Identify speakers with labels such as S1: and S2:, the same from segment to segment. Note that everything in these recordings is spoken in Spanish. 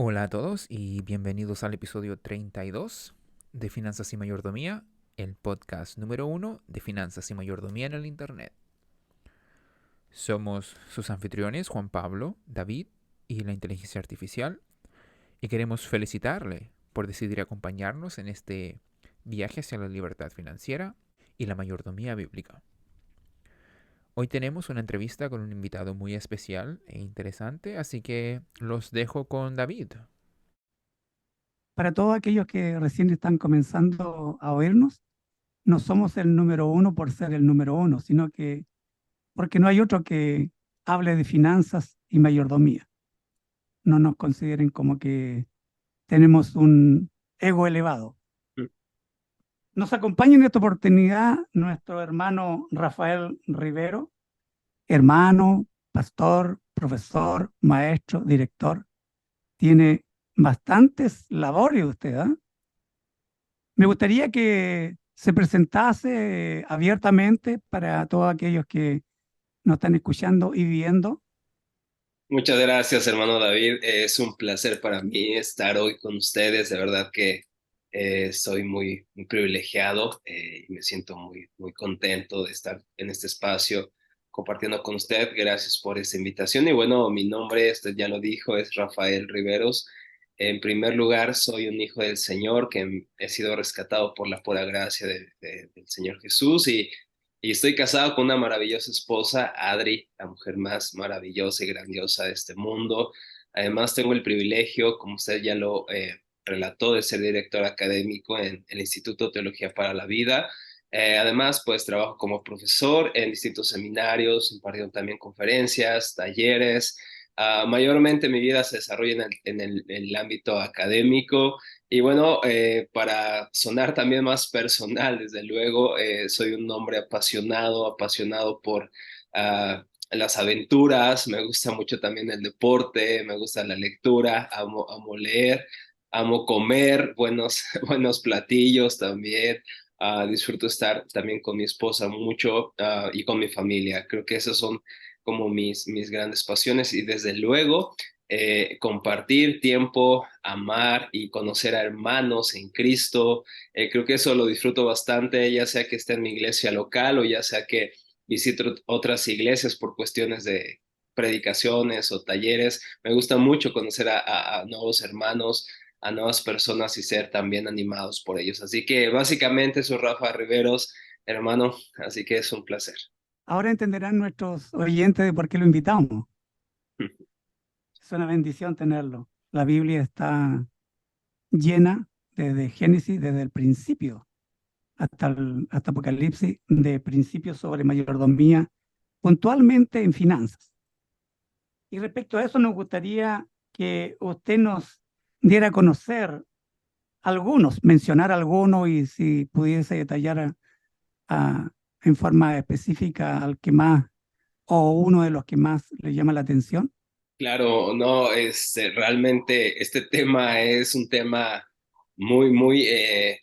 S1: Hola a todos y bienvenidos al episodio 32 de Finanzas y Mayordomía, el podcast número uno de Finanzas y Mayordomía en el Internet. Somos sus anfitriones Juan Pablo, David y la inteligencia artificial y queremos felicitarle por decidir acompañarnos en este viaje hacia la libertad financiera y la mayordomía bíblica. Hoy tenemos una entrevista con un invitado muy especial e interesante, así que los dejo con David.
S2: Para todos aquellos que recién están comenzando a oírnos, no somos el número uno por ser el número uno, sino que porque no hay otro que hable de finanzas y mayordomía. No nos consideren como que tenemos un ego elevado. Nos acompaña en esta oportunidad nuestro hermano Rafael Rivero, hermano, pastor, profesor, maestro, director. Tiene bastantes labores usted, ¿ah? Me gustaría que se presentase abiertamente para todos aquellos que nos están escuchando y viendo.
S3: Muchas gracias, hermano David. Es un placer para mí estar hoy con ustedes. De verdad que soy muy privilegiado y me siento muy contento de estar en este espacio compartiendo con usted. Gracias por esta invitación. Y bueno, mi nombre, usted ya lo dijo, es Rafael Riveros. En primer lugar, soy un hijo del Señor que he sido rescatado por la pura gracia del Señor Jesús y estoy casado con una maravillosa esposa, Adri, la mujer más maravillosa y grandiosa de este mundo. Además, tengo el privilegio, como usted ya lo relató, de ser director académico en el Instituto de Teología para la Vida. Además, pues trabajo como profesor en distintos seminarios, impartiendo también conferencias, talleres. Mayormente mi vida se desarrolla en el ámbito académico. Y bueno, para sonar también más personal, desde luego, soy un hombre apasionado por las aventuras, me gusta mucho también el deporte, me gusta la lectura, amo leer, amo comer buenos platillos también. Disfruto estar también con mi esposa mucho y con mi familia. Creo que esas son como mis grandes pasiones y desde luego compartir tiempo, amar y conocer a hermanos en Cristo. Creo que eso lo disfruto bastante, ya sea que esté en mi iglesia local o ya sea que visito otras iglesias por cuestiones de predicaciones o talleres. Me gusta mucho conocer a nuevos hermanos, a nuevas personas y ser también animados por ellos. Así que básicamente soy Rafa Riveros, hermano, así que es un placer.
S2: Ahora entenderán nuestros oyentes de por qué lo invitamos. Es una bendición tenerlo. La Biblia está llena desde Génesis, desde el principio hasta Apocalipsis, de principios sobre mayordomía, puntualmente en finanzas. Y respecto a eso, nos gustaría que usted nos diera a conocer algunos, mencionar algunos y si pudiese detallar a- en forma específica al que más o uno de los que más le llama la atención.
S3: Claro, no, realmente este tema es un tema muy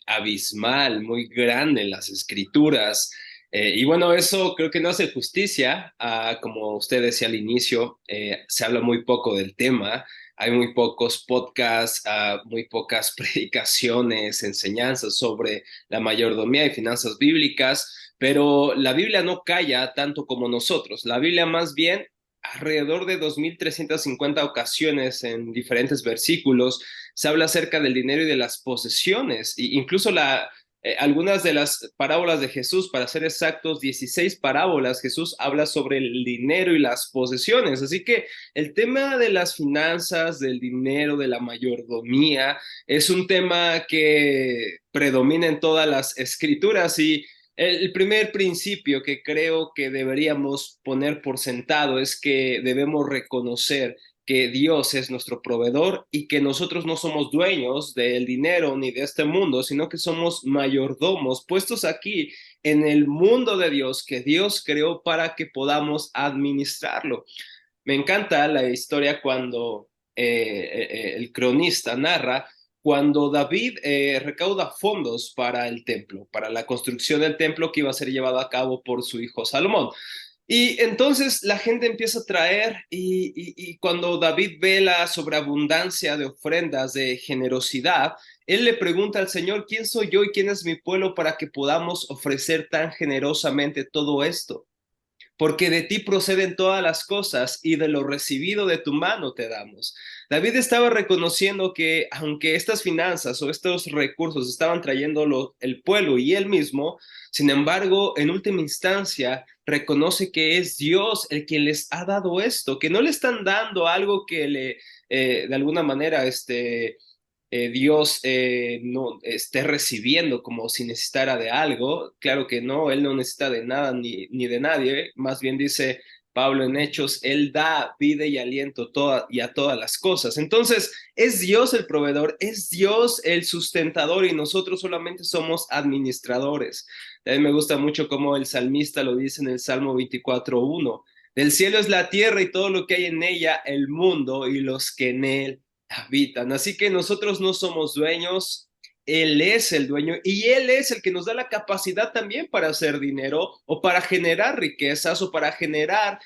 S3: abismal, muy grande en las escrituras. Y bueno, eso creo que no hace justicia. Como usted decía al inicio, se habla muy poco del tema. Hay muy pocos podcasts, muy pocas predicaciones, enseñanzas sobre la mayordomía y finanzas bíblicas, pero la Biblia no calla tanto como nosotros. La Biblia más bien alrededor de 2.350 ocasiones en diferentes versículos se habla acerca del dinero y de las posesiones, e incluso algunas de las parábolas de Jesús, para ser exactos, 16 parábolas, Jesús habla sobre el dinero y las posesiones. Así que el tema de las finanzas, del dinero, de la mayordomía, es un tema que predomina en todas las escrituras y el primer principio que creo que deberíamos poner por sentado es que debemos reconocer que Dios es nuestro proveedor y que nosotros no somos dueños del dinero ni de este mundo, sino que somos mayordomos puestos aquí en el mundo de Dios que Dios creó para que podamos administrarlo. Me encanta la historia cuando el cronista narra cuando David recauda fondos para el templo, para la construcción del templo que iba a ser llevado a cabo por su hijo Salomón. Y entonces la gente empieza a traer y cuando David ve la sobreabundancia de ofrendas, de generosidad, él le pregunta al Señor, ¿quién soy yo y quién es mi pueblo para que podamos ofrecer tan generosamente todo esto? Porque de ti proceden todas las cosas y de lo recibido de tu mano te damos. David estaba reconociendo que aunque estas finanzas o estos recursos estaban trayendo el pueblo y él mismo, sin embargo, en última instancia, reconoce que es Dios el quien les ha dado esto, que no le están dando algo que de alguna manera, Dios no esté recibiendo como si necesitara de algo. Claro que no, Él no necesita de nada ni de nadie. Más bien dice Pablo en Hechos, Él da vida y aliento y a todas las cosas. Entonces, es Dios el proveedor, es Dios el sustentador y nosotros solamente somos administradores. También me gusta mucho cómo el salmista lo dice en el Salmo 24:1. Del cielo es la tierra y todo lo que hay en ella, el mundo y los que en él habitan. Así que nosotros no somos dueños, Él es el dueño y Él es el que nos da la capacidad también para hacer dinero o para generar riquezas o para generar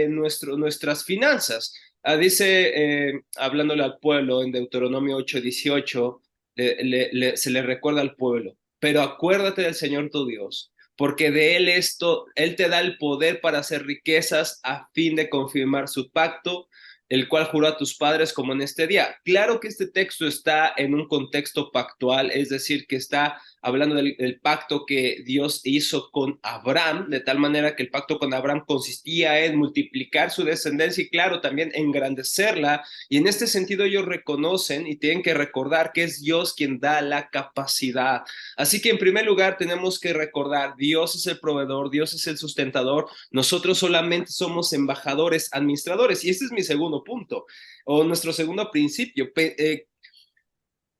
S3: nuestras finanzas. Hablándole al pueblo en Deuteronomio 8:18, se le recuerda al pueblo, pero acuérdate del Señor tu Dios, porque de Él te da el poder para hacer riquezas a fin de confirmar su pacto, el cual juró a tus padres como en este día. Claro que este texto está en un contexto pactual, es decir, que está hablando del pacto que Dios hizo con Abraham, de tal manera que el pacto con Abraham consistía en multiplicar su descendencia y claro, también engrandecerla. Y en este sentido ellos reconocen y tienen que recordar que es Dios quien da la capacidad. Así que en primer lugar tenemos que recordar, Dios es el proveedor, Dios es el sustentador, nosotros solamente somos embajadores, administradores. Y este es mi segundo punto, o nuestro segundo principio,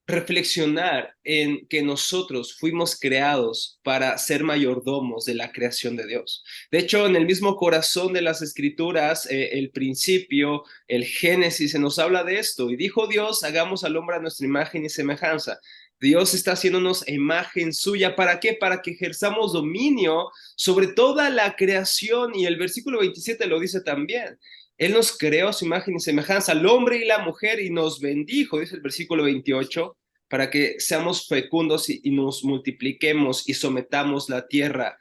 S3: reflexionar en que nosotros fuimos creados para ser mayordomos de la creación de Dios. De hecho, en el mismo corazón de las Escrituras, el principio, el Génesis, se nos habla de esto. Y dijo Dios, hagamos al hombre a nuestra imagen y semejanza. Dios está haciéndonos imagen suya. ¿Para qué? Para que ejerzamos dominio sobre toda la creación. Y el versículo 27 lo dice también. Él nos creó a su imagen y semejanza, al hombre y la mujer, y nos bendijo, dice el versículo 28, para que seamos fecundos y nos multipliquemos y sometamos la tierra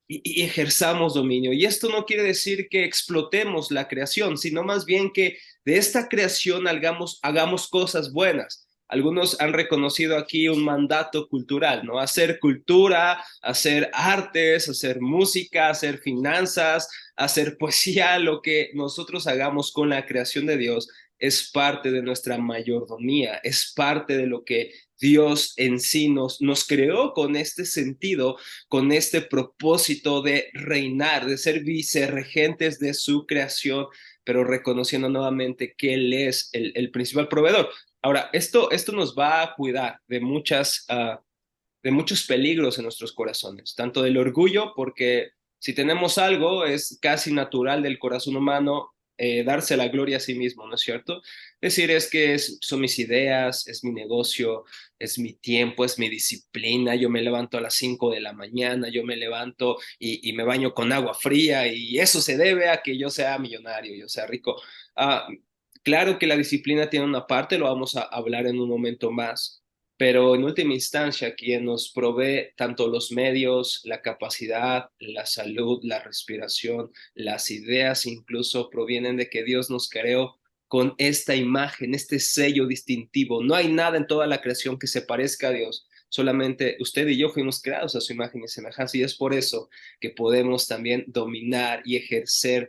S3: y ejerzamos dominio. Y esto no quiere decir que explotemos la creación, sino más bien que de esta creación hagamos cosas buenas. Algunos han reconocido aquí un mandato cultural, ¿no? Hacer cultura, hacer artes, hacer música, hacer finanzas, hacer poesía, lo que nosotros hagamos con la creación de Dios es parte de nuestra mayordomía, es parte de lo que Dios en sí nos creó con este sentido, con este propósito de reinar, de ser vicerregentes de su creación, pero reconociendo nuevamente que Él es el principal proveedor. Ahora, esto nos va a cuidar de muchos peligros en nuestros corazones, tanto del orgullo, porque si tenemos algo, es casi natural del corazón humano darse la gloria a sí mismo, ¿no es cierto? Decir es que son mis ideas, es mi negocio, es mi tiempo, es mi disciplina, yo me levanto a las 5 de la mañana, yo me levanto y me baño con agua fría y eso se debe a que yo sea millonario, yo sea rico. Ah, claro que la disciplina tiene una parte, lo vamos a hablar en un momento más, pero en última instancia, quien nos provee tanto los medios, la capacidad, la salud, la respiración, las ideas incluso provienen de que Dios nos creó con esta imagen, este sello distintivo. No hay nada en toda la creación que se parezca a Dios. Solamente usted y yo fuimos creados a su imagen y semejanza y es por eso que podemos también dominar y ejercer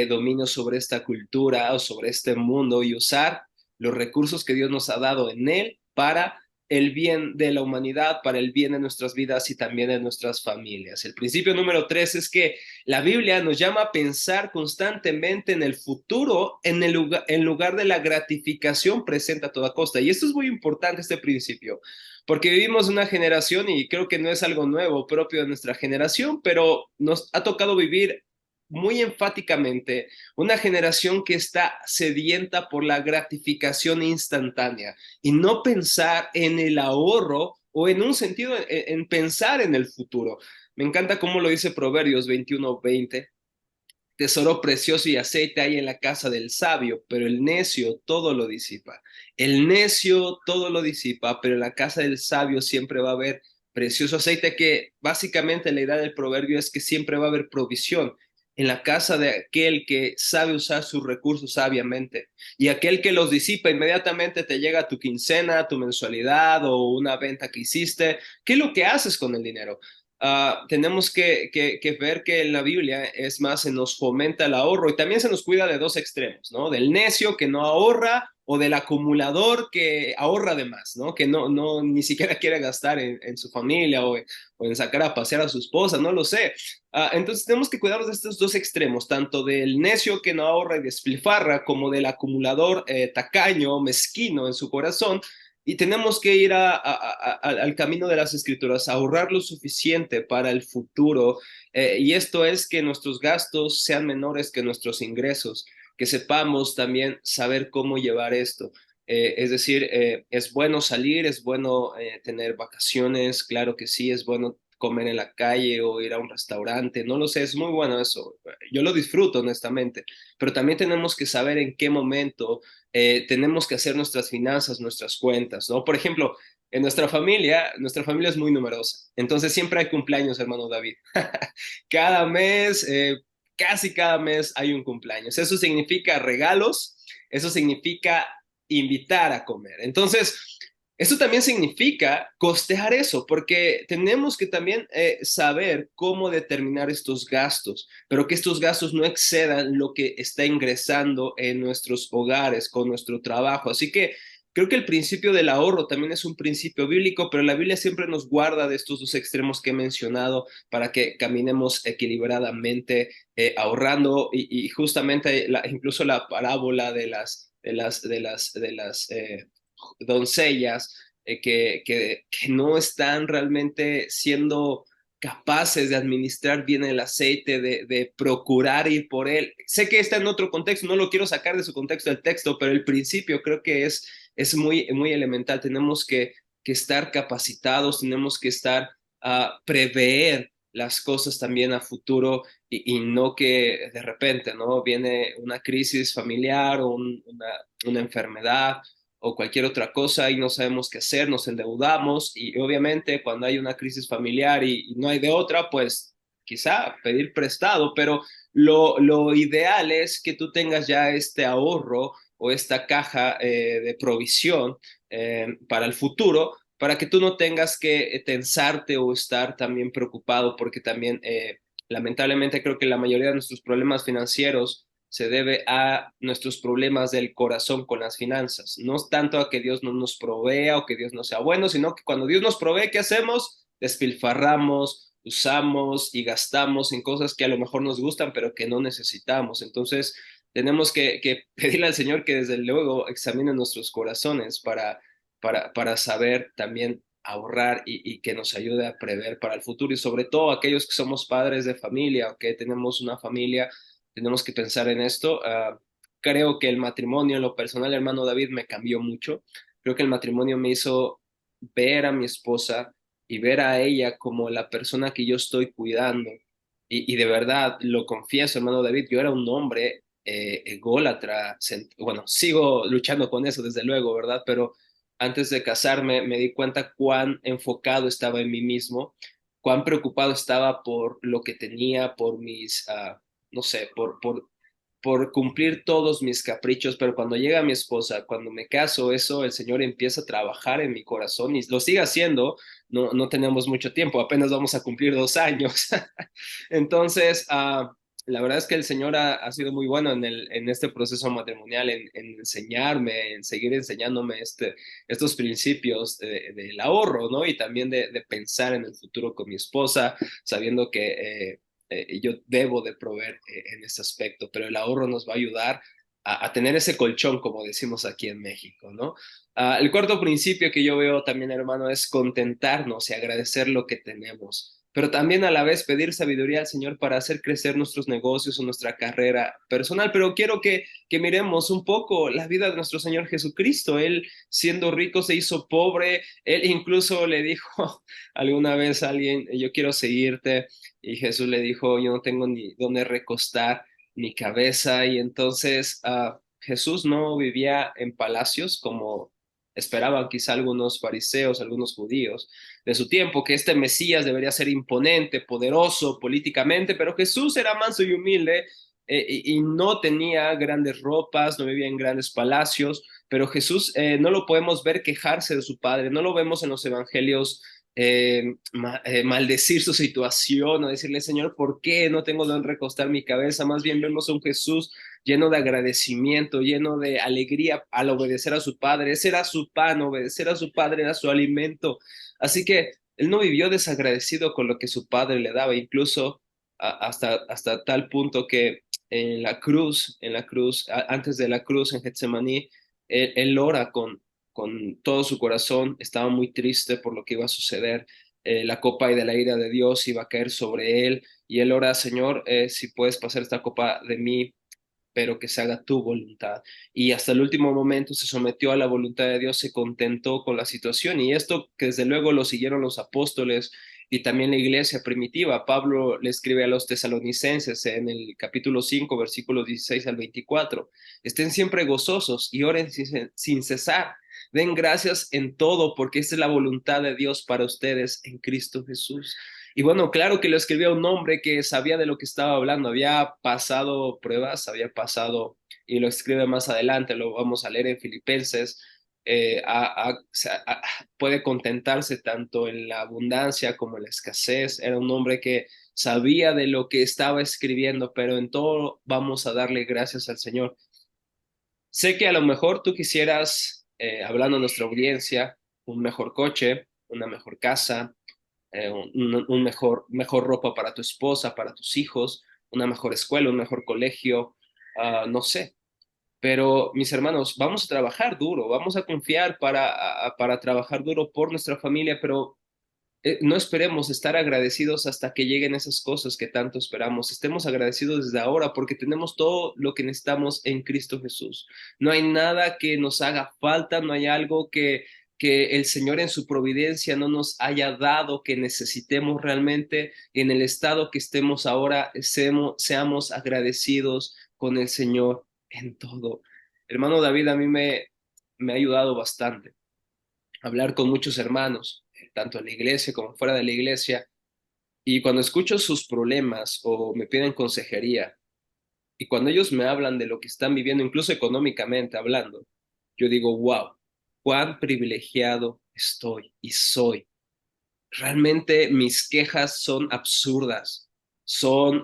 S3: dominio sobre esta cultura o sobre este mundo y usar los recursos que Dios nos ha dado en él para el bien de la humanidad, para el bien de nuestras vidas y también de nuestras familias. El principio número 3 es que la Biblia nos llama a pensar constantemente en el futuro en lugar de la gratificación presente a toda costa. Y esto es muy importante, este principio, porque vivimos una generación y creo que no es algo nuevo propio de nuestra generación, pero nos ha tocado vivir muy enfáticamente una generación que está sedienta por la gratificación instantánea y no pensar en el ahorro o en un sentido en pensar en el futuro. Me encanta cómo lo dice Proverbios 21:20. tesoro precioso y aceite hay en la casa del sabio, pero el necio todo lo disipa. El necio todo lo disipa, pero en la casa del sabio siempre va a haber precioso aceite, que básicamente la idea del proverbio es que siempre va a haber provisión en la casa de aquel que sabe usar sus recursos sabiamente. Y aquel que los disipa, inmediatamente te llega tu quincena, tu mensualidad o una venta que hiciste. ¿Qué es lo que haces con el dinero? Tenemos que ver que en la Biblia es más, se nos fomenta el ahorro y también se nos cuida de dos extremos, ¿no? Del necio que no ahorra o del acumulador que ahorra de más, ¿no? Que no ni siquiera quiere gastar en su familia o en sacar a pasear a su esposa, no lo sé. Entonces tenemos que cuidarnos de estos dos extremos, tanto del necio que no ahorra y despilfarra como del acumulador tacaño, mezquino en su corazón. Y tenemos que ir al camino de las escrituras, ahorrar lo suficiente para el futuro. Y esto es que nuestros gastos sean menores que nuestros ingresos, que sepamos también saber cómo llevar esto. Es decir, es bueno salir, es bueno tener vacaciones, claro que sí, es bueno comer en la calle o ir a un restaurante, no lo sé, es muy bueno eso. Yo lo disfruto honestamente, pero también tenemos que saber en qué momento tenemos que hacer nuestras finanzas, nuestras cuentas, ¿no? Por ejemplo, en nuestra familia es muy numerosa, entonces siempre hay cumpleaños, hermano David. Cada mes, casi cada mes hay un cumpleaños. Eso significa regalos, eso significa invitar a comer. Entonces, eso también significa costear eso, porque tenemos que también saber cómo determinar estos gastos, pero que estos gastos no excedan lo que está ingresando en nuestros hogares con nuestro trabajo. Así que creo que el principio del ahorro también es un principio bíblico, pero la Biblia siempre nos guarda de estos dos extremos que he mencionado para que caminemos equilibradamente, ahorrando y justamente incluso la parábola de las doncellas que no están realmente siendo capaces de administrar bien el aceite, de procurar ir por él. Sé que está en otro contexto, no lo quiero sacar de su contexto del texto, pero el principio creo que es muy, muy elemental. Tenemos que estar capacitados, tenemos que estar prever las cosas también a futuro y no que de repente, ¿no? Viene una crisis familiar o una enfermedad o cualquier otra cosa y no sabemos qué hacer, nos endeudamos y obviamente cuando hay una crisis familiar y no hay de otra, pues quizá pedir prestado, pero lo ideal es que tú tengas ya este ahorro o esta caja de provisión para el futuro, para que tú no tengas que tensarte o estar también preocupado, porque también lamentablemente creo que la mayoría de nuestros problemas financieros se debe a nuestros problemas del corazón con las finanzas. No es tanto a que Dios no nos provea o que Dios no sea bueno, sino que cuando Dios nos provee, ¿qué hacemos? Despilfarramos, usamos y gastamos en cosas que a lo mejor nos gustan, pero que no necesitamos. Entonces, tenemos que pedirle al Señor que desde luego examine nuestros corazones para saber también ahorrar y que nos ayude a prever para el futuro y sobre todo aquellos que somos padres de familia o que tenemos una familia, tenemos que pensar en esto. Creo que el matrimonio, en lo personal, hermano David, me cambió mucho. Creo que el matrimonio me hizo ver a mi esposa y ver a ella como la persona que yo estoy cuidando. Y de verdad, lo confieso, hermano David, yo era un hombre ególatra. Bueno, sigo luchando con eso, desde luego, ¿verdad? Pero antes de casarme me di cuenta cuán enfocado estaba en mí mismo, cuán preocupado estaba por lo que tenía, por mis, no sé, por cumplir todos mis caprichos, pero cuando llega mi esposa, cuando me caso, eso, el Señor empieza a trabajar en mi corazón y lo sigue haciendo. No tenemos mucho tiempo, apenas vamos a cumplir 2 años. Entonces, la verdad es que el Señor ha sido muy bueno en este proceso matrimonial, en enseñarme, en seguir enseñándome estos principios del ahorro, ¿no? Y también de pensar en el futuro con mi esposa, sabiendo que yo debo de proveer en ese aspecto, pero el ahorro nos va a ayudar a tener ese colchón, como decimos aquí en México, ¿no? El cuarto principio que yo veo también, hermano, es contentarnos y agradecer lo que tenemos, pero también a la vez pedir sabiduría al Señor para hacer crecer nuestros negocios o nuestra carrera personal. Pero quiero que miremos un poco la vida de nuestro Señor Jesucristo. Él, siendo rico, se hizo pobre. Él incluso le dijo alguna vez a alguien, yo quiero seguirte. Y Jesús le dijo, yo no tengo ni dónde recostar mi cabeza. Y entonces Jesús no vivía en palacios como esperaban quizá algunos fariseos, algunos judíos de su tiempo, que este Mesías debería ser imponente, poderoso políticamente, pero Jesús era manso y humilde, y no tenía grandes ropas, no vivía en grandes palacios, pero Jesús no lo podemos ver quejarse de su padre, no lo vemos en los evangelios maldecir su situación o decirle, Señor, ¿por qué no tengo donde recostar mi cabeza? Más bien vemos a un Jesús lleno de agradecimiento, lleno de alegría al obedecer a su padre. Ese era su pan, obedecer a su padre era su alimento. Así que él no vivió desagradecido con lo que su padre le daba, incluso hasta tal punto que antes de la cruz en Getsemaní, él ora con todo su corazón, estaba muy triste por lo que iba a suceder. La copa y de la ira de Dios iba a caer sobre él, y él ora, Señor, si puedes pasar esta copa de mí, pero que se haga tu voluntad. Y hasta el último momento se sometió a la voluntad de Dios, se contentó con la situación, y esto que desde luego lo siguieron los apóstoles y también la iglesia primitiva. Pablo le escribe a los tesalonicenses en el capítulo 5, versículos 16 al 24: estén siempre gozosos y oren sin cesar. Den gracias en todo, porque esta es la voluntad de Dios para ustedes en Cristo Jesús. Y bueno, claro que lo escribía un hombre que sabía de lo que estaba hablando, había pasado pruebas, había pasado, y lo escribe más adelante, lo vamos a leer en Filipenses. Puede contentarse tanto en la abundancia como en la escasez. Era un hombre que sabía de lo que estaba escribiendo, pero en todo vamos a darle gracias al Señor. Sé que a lo mejor tú quisieras, hablando a nuestra audiencia, un mejor coche, una mejor casa, mejor ropa para tu esposa, para tus hijos, una mejor escuela, un mejor colegio, no sé. Pero mis hermanos, vamos a trabajar duro, vamos a confiar para trabajar duro por nuestra familia, pero no esperemos estar agradecidos hasta que lleguen esas cosas que tanto esperamos. Estemos agradecidos desde ahora, porque tenemos todo lo que necesitamos en Cristo Jesús. No hay nada que nos haga falta, no hay algo que el Señor en su providencia no nos haya dado, que necesitemos realmente. En el estado que estemos ahora, seamos agradecidos con el Señor en todo. Hermano David, a mí me ha ayudado bastante hablar con muchos hermanos, tanto en la iglesia como fuera de la iglesia, y cuando escucho sus problemas o me piden consejería, y cuando ellos me hablan de lo que están viviendo, incluso económicamente hablando, yo digo, wow, cuán privilegiado estoy y soy. Realmente mis quejas son absurdas, son,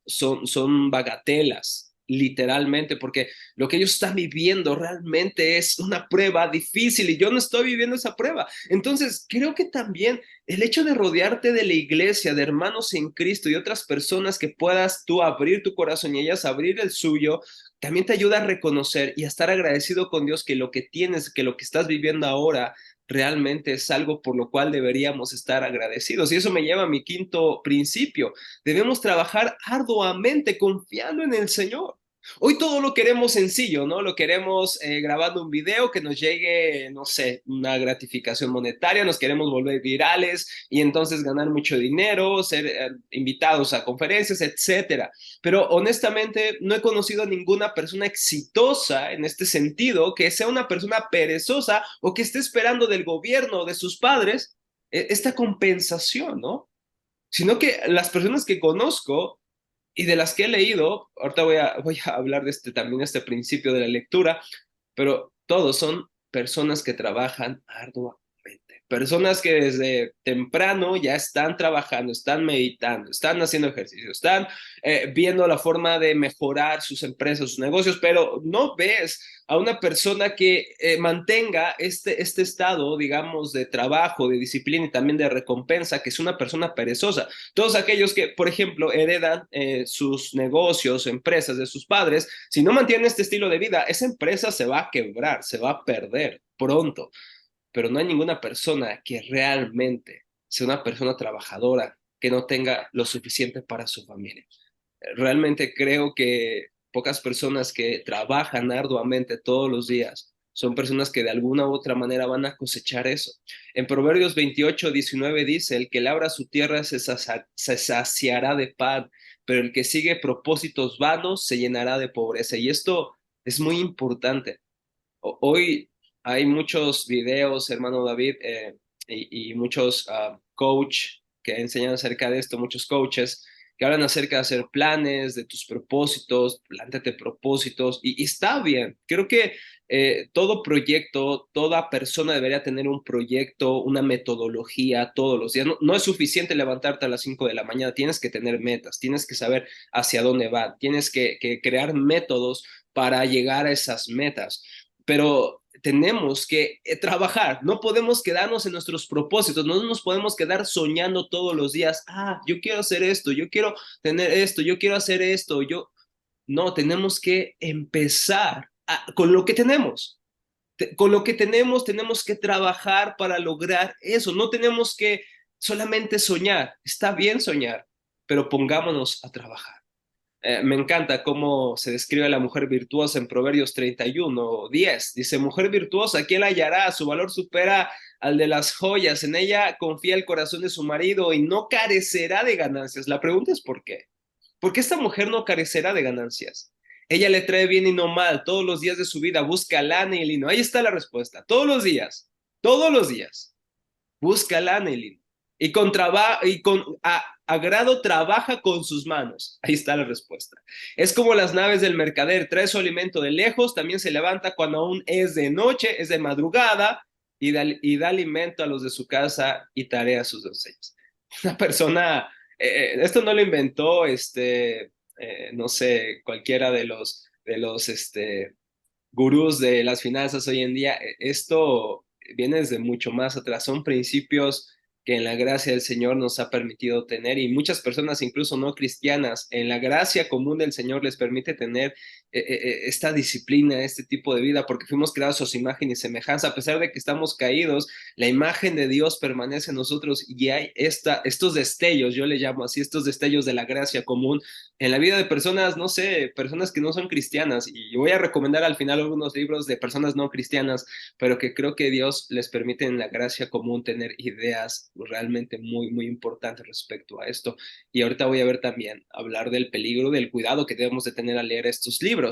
S3: son bagatelas, literalmente, porque lo que ellos están viviendo realmente es una prueba difícil y yo no estoy viviendo esa prueba. Entonces, creo que también el hecho de rodearte de la iglesia, de hermanos en Cristo y otras personas que puedas tú abrir tu corazón y ellas abrir el suyo, también te ayuda a reconocer y a estar agradecido con Dios que lo que tienes, que lo que estás viviendo ahora realmente es algo por lo cual deberíamos estar agradecidos. Y eso me lleva a mi quinto principio. Debemos trabajar arduamente confiando en el Señor. Hoy todo lo queremos sencillo, ¿no? Lo queremos grabando un video que nos llegue, no sé, una gratificación monetaria, nos queremos volver virales y entonces ganar mucho dinero, ser invitados a conferencias, etcétera. Pero honestamente no he conocido a ninguna persona exitosa en este sentido que sea una persona perezosa o que esté esperando del gobierno o de sus padres esta compensación, ¿no? Sino que las personas que conozco y de las que he leído, ahorita voy a hablar de también este principio de la lectura, pero todos son personas que trabajan arduamente, personas que desde temprano ya están trabajando, están meditando, están haciendo ejercicio, están viendo la forma de mejorar sus empresas, sus negocios, pero no ves a una persona que mantenga este estado, digamos, de trabajo, de disciplina y también de recompensa, que es una persona perezosa. Todos aquellos que, por ejemplo, heredan sus negocios, empresas de sus padres, si no mantienen este estilo de vida, esa empresa se va a quebrar, se va a perder pronto. Pero no hay ninguna persona que realmente sea una persona trabajadora que no tenga lo suficiente para su familia. Realmente creo que pocas personas que trabajan arduamente todos los días son personas que de alguna u otra manera van a cosechar eso. En Proverbios 28:19 dice: el que labra su tierra se saciará de pan, pero el que sigue propósitos vanos se llenará de pobreza. Y esto es muy importante. Hoy hay muchos videos, hermano David, y muchos coach que enseñan acerca de esto, muchos coaches que hablan acerca de hacer planes, de tus propósitos, plántate propósitos, y está bien. Creo que todo proyecto, toda persona debería tener un proyecto, una metodología todos los días. No, no es suficiente levantarte a las 5 de la mañana, tienes que tener metas, tienes que saber hacia dónde va, tienes que crear métodos para llegar a esas metas. Pero tenemos que trabajar, no podemos quedarnos en nuestros propósitos, no nos podemos quedar soñando todos los días, yo quiero hacer esto, yo quiero tener esto, yo quiero hacer esto, no, tenemos que empezar con lo que tenemos. Con lo que tenemos que trabajar para lograr eso, no tenemos que solamente soñar, está bien soñar, pero pongámonos a trabajar. Me encanta cómo se describe a la mujer virtuosa en Proverbios 31:10. Dice, mujer virtuosa, ¿quién la hallará? Su valor supera al de las joyas. En ella confía el corazón de su marido y no carecerá de ganancias. La pregunta es ¿por qué? ¿Por qué esta mujer no carecerá de ganancias? Ella le trae bien y no mal todos los días de su vida. Busca lana y lino. Ahí está la respuesta. Todos los días busca lana y lino. Y con agrado trabaja con sus manos. Ahí está la respuesta. Es como las naves del mercader, trae su alimento de lejos, también se levanta cuando aún es de noche, es de madrugada, y da alimento a los de su casa y tarea a sus doncellas. Una persona, esto no lo inventó, no sé, cualquiera de los gurús de las finanzas hoy en día. Esto viene desde mucho más atrás, son principios que en la gracia del Señor nos ha permitido tener, y muchas personas, incluso no cristianas, en la gracia común del Señor les permite tener esta disciplina, este tipo de vida, porque fuimos creados a su imagen y semejanza. A pesar de que estamos caídos, la imagen de Dios permanece en nosotros, y hay estos destellos, yo le llamo así, estos destellos de la gracia común en la vida de personas, no sé, personas que no son cristianas. Y voy a recomendar al final algunos libros de personas no cristianas, pero que creo que Dios les permite en la gracia común tener ideas realmente muy, muy importantes respecto a esto. Y ahorita voy a ver también, hablar del peligro, del cuidado que debemos de tener al leer estos libros.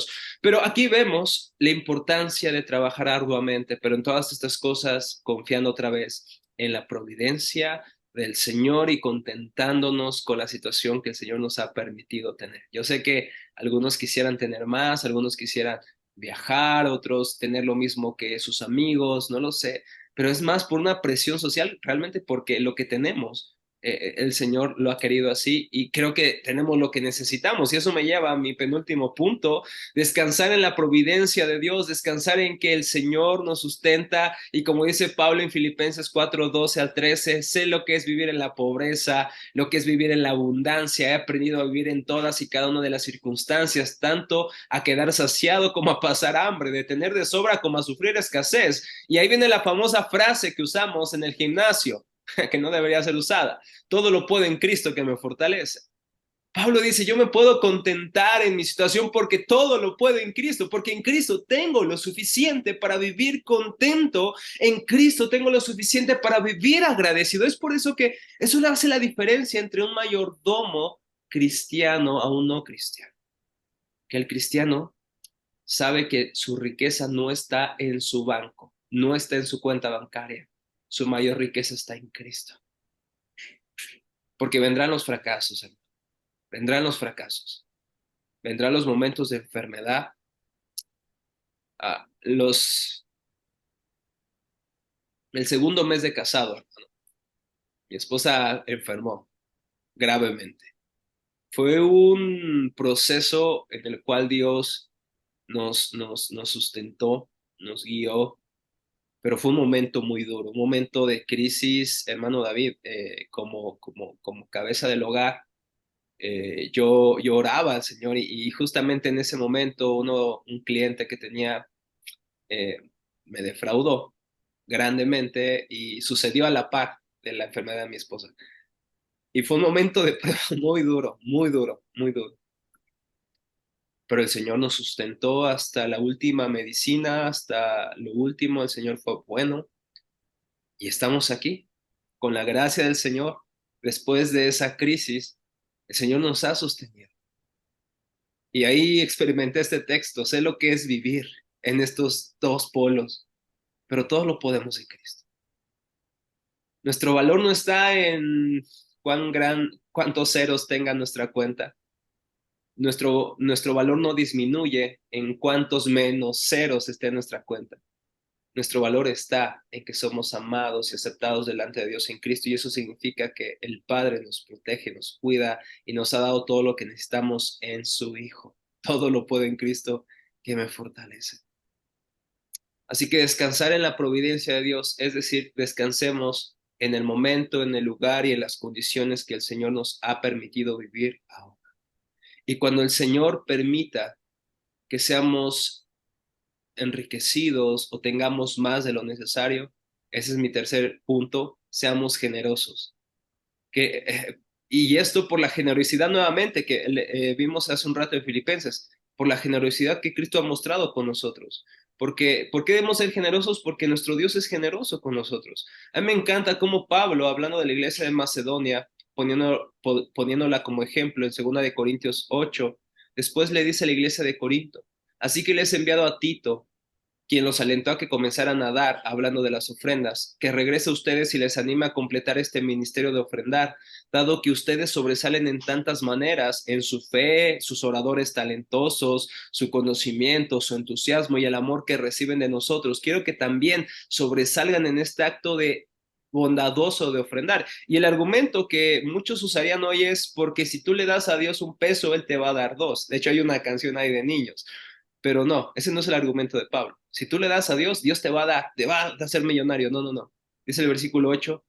S3: Pero aquí vemos la importancia de trabajar arduamente, pero en todas estas cosas confiando otra vez en la providencia del Señor y contentándonos con la situación que el Señor nos ha permitido tener. Yo sé que algunos quisieran tener más, algunos quisieran viajar, otros tener lo mismo que sus amigos, no lo sé, pero es más por una presión social, realmente porque lo que tenemos, el Señor lo ha querido así, y creo que tenemos lo que necesitamos. Y eso me lleva a mi penúltimo punto: descansar en la providencia de Dios, descansar en que el Señor nos sustenta. Y como dice Pablo en Filipenses 4:12-13, sé lo que es vivir en la pobreza, lo que es vivir en la abundancia. He aprendido a vivir en todas y cada una de las circunstancias, tanto a quedar saciado como a pasar hambre, de tener de sobra como a sufrir escasez. Y ahí viene la famosa frase que usamos en el gimnasio, que no debería ser usada: todo lo puedo en Cristo que me fortalece. Pablo dice, yo me puedo contentar en mi situación porque todo lo puedo en Cristo, porque en Cristo tengo lo suficiente para vivir contento, en Cristo tengo lo suficiente para vivir agradecido. Es por eso que eso hace la diferencia entre un mayordomo cristiano a un no cristiano. Que el cristiano sabe que su riqueza no está en su banco, no está en su cuenta bancaria. Su mayor riqueza está en Cristo. Porque vendrán los fracasos, hermano. Vendrán los fracasos. Vendrán los momentos de enfermedad. El segundo mes de casado, hermano, mi esposa enfermó gravemente. Fue un proceso en el cual Dios nos sustentó, nos guió, pero fue un momento muy duro, un momento de crisis, hermano David. Como cabeza del hogar, yo oraba al Señor, y justamente en ese momento un cliente que tenía, eh, me defraudó grandemente, y sucedió a la par de la enfermedad de mi esposa. Y fue un momento de prueba muy duro, muy duro, muy duro. Pero el Señor nos sustentó hasta la última medicina, hasta lo último. El Señor fue bueno, y estamos aquí con la gracia del Señor. Después de esa crisis, El Señor nos ha sostenido. Y ahí experimenté este texto, sé lo que es vivir en estos dos polos, pero todos lo podemos en Cristo. Nuestro valor no está en cuántos ceros tenga nuestra cuenta. Nuestro valor no disminuye en cuántos menos ceros esté en nuestra cuenta. Nuestro valor está en que somos amados y aceptados delante de Dios en Cristo, y eso significa que el Padre nos protege, nos cuida y nos ha dado todo lo que necesitamos en su Hijo. Todo lo puedo en Cristo que me fortalece. Así que descansar en la providencia de Dios, es decir, descansemos en el momento, en el lugar y en las condiciones que el Señor nos ha permitido vivir ahora. Y cuando el Señor permita que seamos enriquecidos o tengamos más de lo necesario, ese es mi tercer punto, seamos generosos. Y esto por la generosidad nuevamente que vimos hace un rato en Filipenses, por la generosidad que Cristo ha mostrado con nosotros. ¿Por qué debemos ser generosos? Porque nuestro Dios es generoso con nosotros. A mí me encanta cómo Pablo, hablando de la iglesia de Macedonia, poniéndola como ejemplo en 2 de Corintios 8, después le dice a la iglesia de Corinto: así que les he enviado a Tito, quien los alentó a que comenzaran a dar, hablando de las ofrendas, que regrese a ustedes y les anime a completar este ministerio de ofrendar, dado que ustedes sobresalen en tantas maneras, en su fe, sus oradores talentosos, su conocimiento, su entusiasmo y el amor que reciben de nosotros. Quiero que también sobresalgan en este acto de bondadoso de ofrendar. Y el argumento que muchos usarían hoy es porque si tú le das a Dios un peso, Él te va a dar dos. De hecho, hay una canción ahí de niños. Pero no, ese no es el argumento de Pablo. Si tú le das a Dios, Dios te va a dar, te va a hacer millonario. No, no, no. Dice el versículo 8,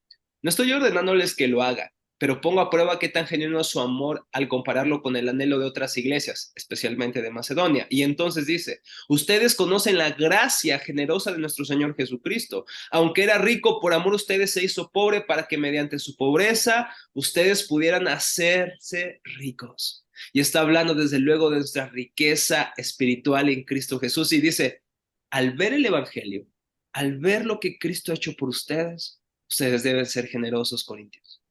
S3: no estoy ordenándoles que lo hagan, pero pongo a prueba qué tan genuino es su amor al compararlo con el anhelo de otras iglesias, especialmente de Macedonia. Y entonces dice, ustedes conocen la gracia generosa de nuestro Señor Jesucristo. Aunque era rico, por amor ustedes se hizo pobre para que mediante su pobreza ustedes pudieran hacerse ricos. Y está hablando desde luego de nuestra riqueza espiritual en Cristo Jesús. Y dice, al ver el Evangelio, al ver lo que Cristo ha hecho por ustedes, ustedes deben ser generosos, corintios.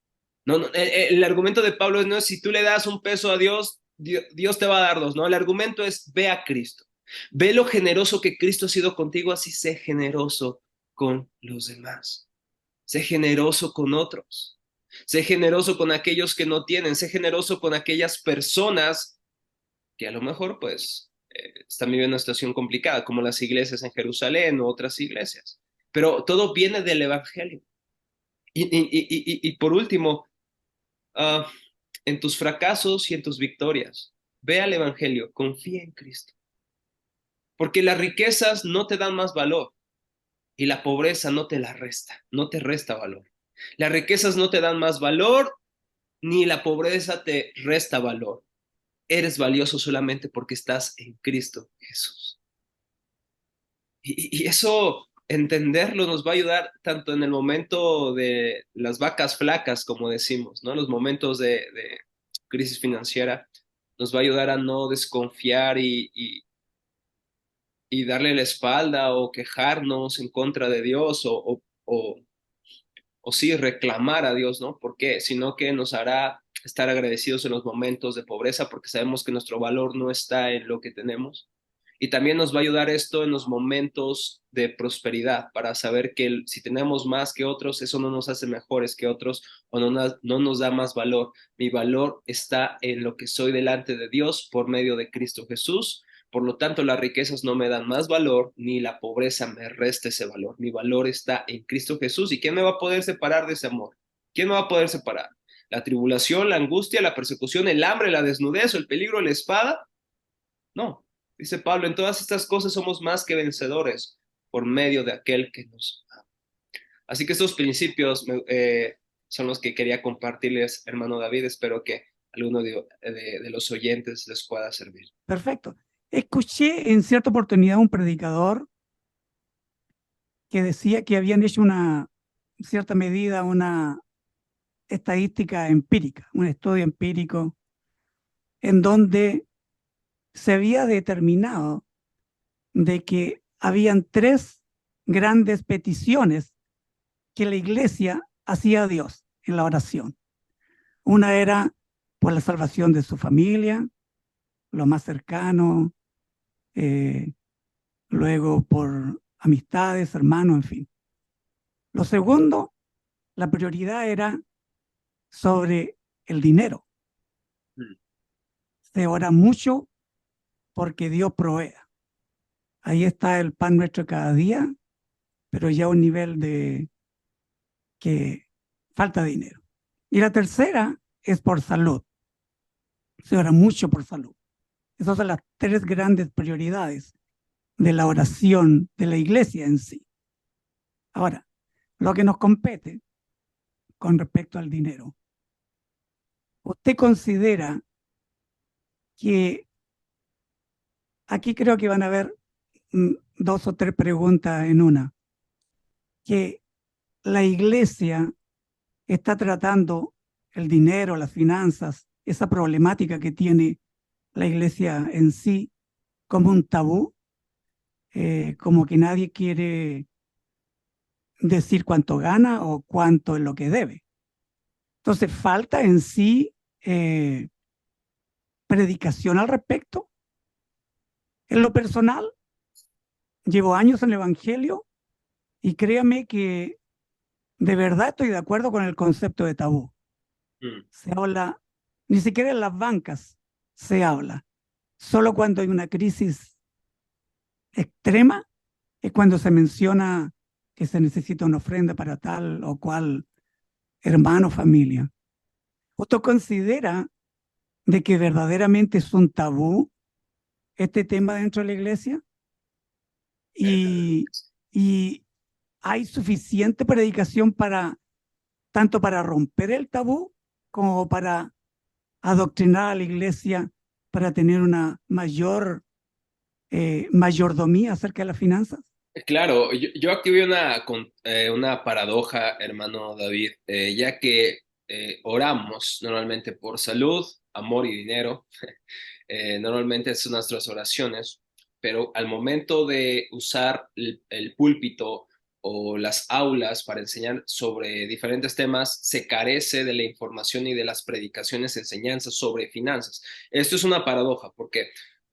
S3: No, no, el argumento de Pablo no es si tú le das un peso a Dios, Dios te va a dar dos. No, el argumento es ve a Cristo. Ve lo generoso que Cristo ha sido contigo, así sé generoso con los demás. Sé generoso con otros. Sé generoso con aquellos que no tienen. Sé generoso con aquellas personas que a lo mejor pues están viviendo una situación complicada, como las iglesias en Jerusalén u otras iglesias. Pero todo viene del Evangelio. Y por último, uh, en tus fracasos y en tus victorias, ve al Evangelio, confía en Cristo. Porque las riquezas no te dan más valor y la pobreza no te la resta, no te resta valor. Las riquezas no te dan más valor ni la pobreza te resta valor. Eres valioso solamente porque estás en Cristo Jesús. Y eso, entenderlo, nos va a ayudar tanto en el momento de las vacas flacas, como decimos, ¿no? Los momentos de crisis financiera, nos va a ayudar a no desconfiar y darle la espalda o quejarnos en contra de Dios o sí reclamar a Dios, ¿no? ¿Por qué? Sino que nos hará estar agradecidos en los momentos de pobreza porque sabemos que nuestro valor no está en lo que tenemos. Y también nos va a ayudar esto en los momentos de prosperidad para saber que si tenemos más que otros, eso no nos hace mejores que otros o no nos da más valor. Mi valor está en lo que soy delante de Dios por medio de Cristo Jesús. Por lo tanto, las riquezas no me dan más valor, ni la pobreza me resta ese valor. Mi valor está en Cristo Jesús. ¿Y quién me va a poder separar de ese amor? ¿Quién me va a poder separar? ¿La tribulación, la angustia, la persecución, el hambre, la desnudez o el peligro, la espada? No. Dice Pablo, en todas estas cosas somos más que vencedores por medio de aquel que nos ama. Así que estos principios son los que quería compartirles, hermano David. Espero que alguno de los oyentes les pueda servir.
S2: Perfecto. Escuché en cierta oportunidad un predicador que decía que habían hecho en cierta medida, una estadística empírica, un estudio empírico, en donde se había determinado de que habían tres grandes peticiones que la iglesia hacía a Dios en la oración. Una era por la salvación de su familia, lo más cercano, luego por amistades, hermanos, en fin. Lo segundo, la prioridad era sobre el dinero.
S3: Mm.
S2: Se ora mucho porque Dios provea. Ahí está el pan nuestro cada día, pero ya a un nivel de que falta dinero. Y la tercera es por salud. Se ora mucho por salud. Esas son las tres grandes prioridades de la oración de la iglesia en sí. Ahora, lo que nos compete con respecto al dinero. ¿Usted considera que aquí creo que van a haber dos o tres preguntas en una? Que la iglesia está tratando el dinero, las finanzas, esa problemática que tiene la iglesia en sí como un tabú, como que nadie quiere decir cuánto gana o cuánto es lo que debe. Entonces, falta en sí predicación al respecto. En lo personal, llevo años en el Evangelio y créame que de verdad estoy de acuerdo con el concepto de tabú.
S3: Mm.
S2: Se habla, ni siquiera en las bancas se habla. Solo cuando hay una crisis extrema es cuando se menciona que se necesita una ofrenda para tal o cual hermano o familia. ¿Usted considera de que verdaderamente es un tabú este tema dentro de la iglesia? Y, y hay suficiente predicación para tanto para romper el tabú como para adoctrinar a la iglesia para tener una mayor mayordomía acerca de las finanzas.
S3: Claro, yo aquí veo una paradoja, hermano David, ya que oramos normalmente por salud, amor y dinero. Normalmente son nuestras oraciones, pero al momento de usar el púlpito o las aulas para enseñar sobre diferentes temas, se carece de la información y de las predicaciones, enseñanzas sobre finanzas. Esto es una paradoja,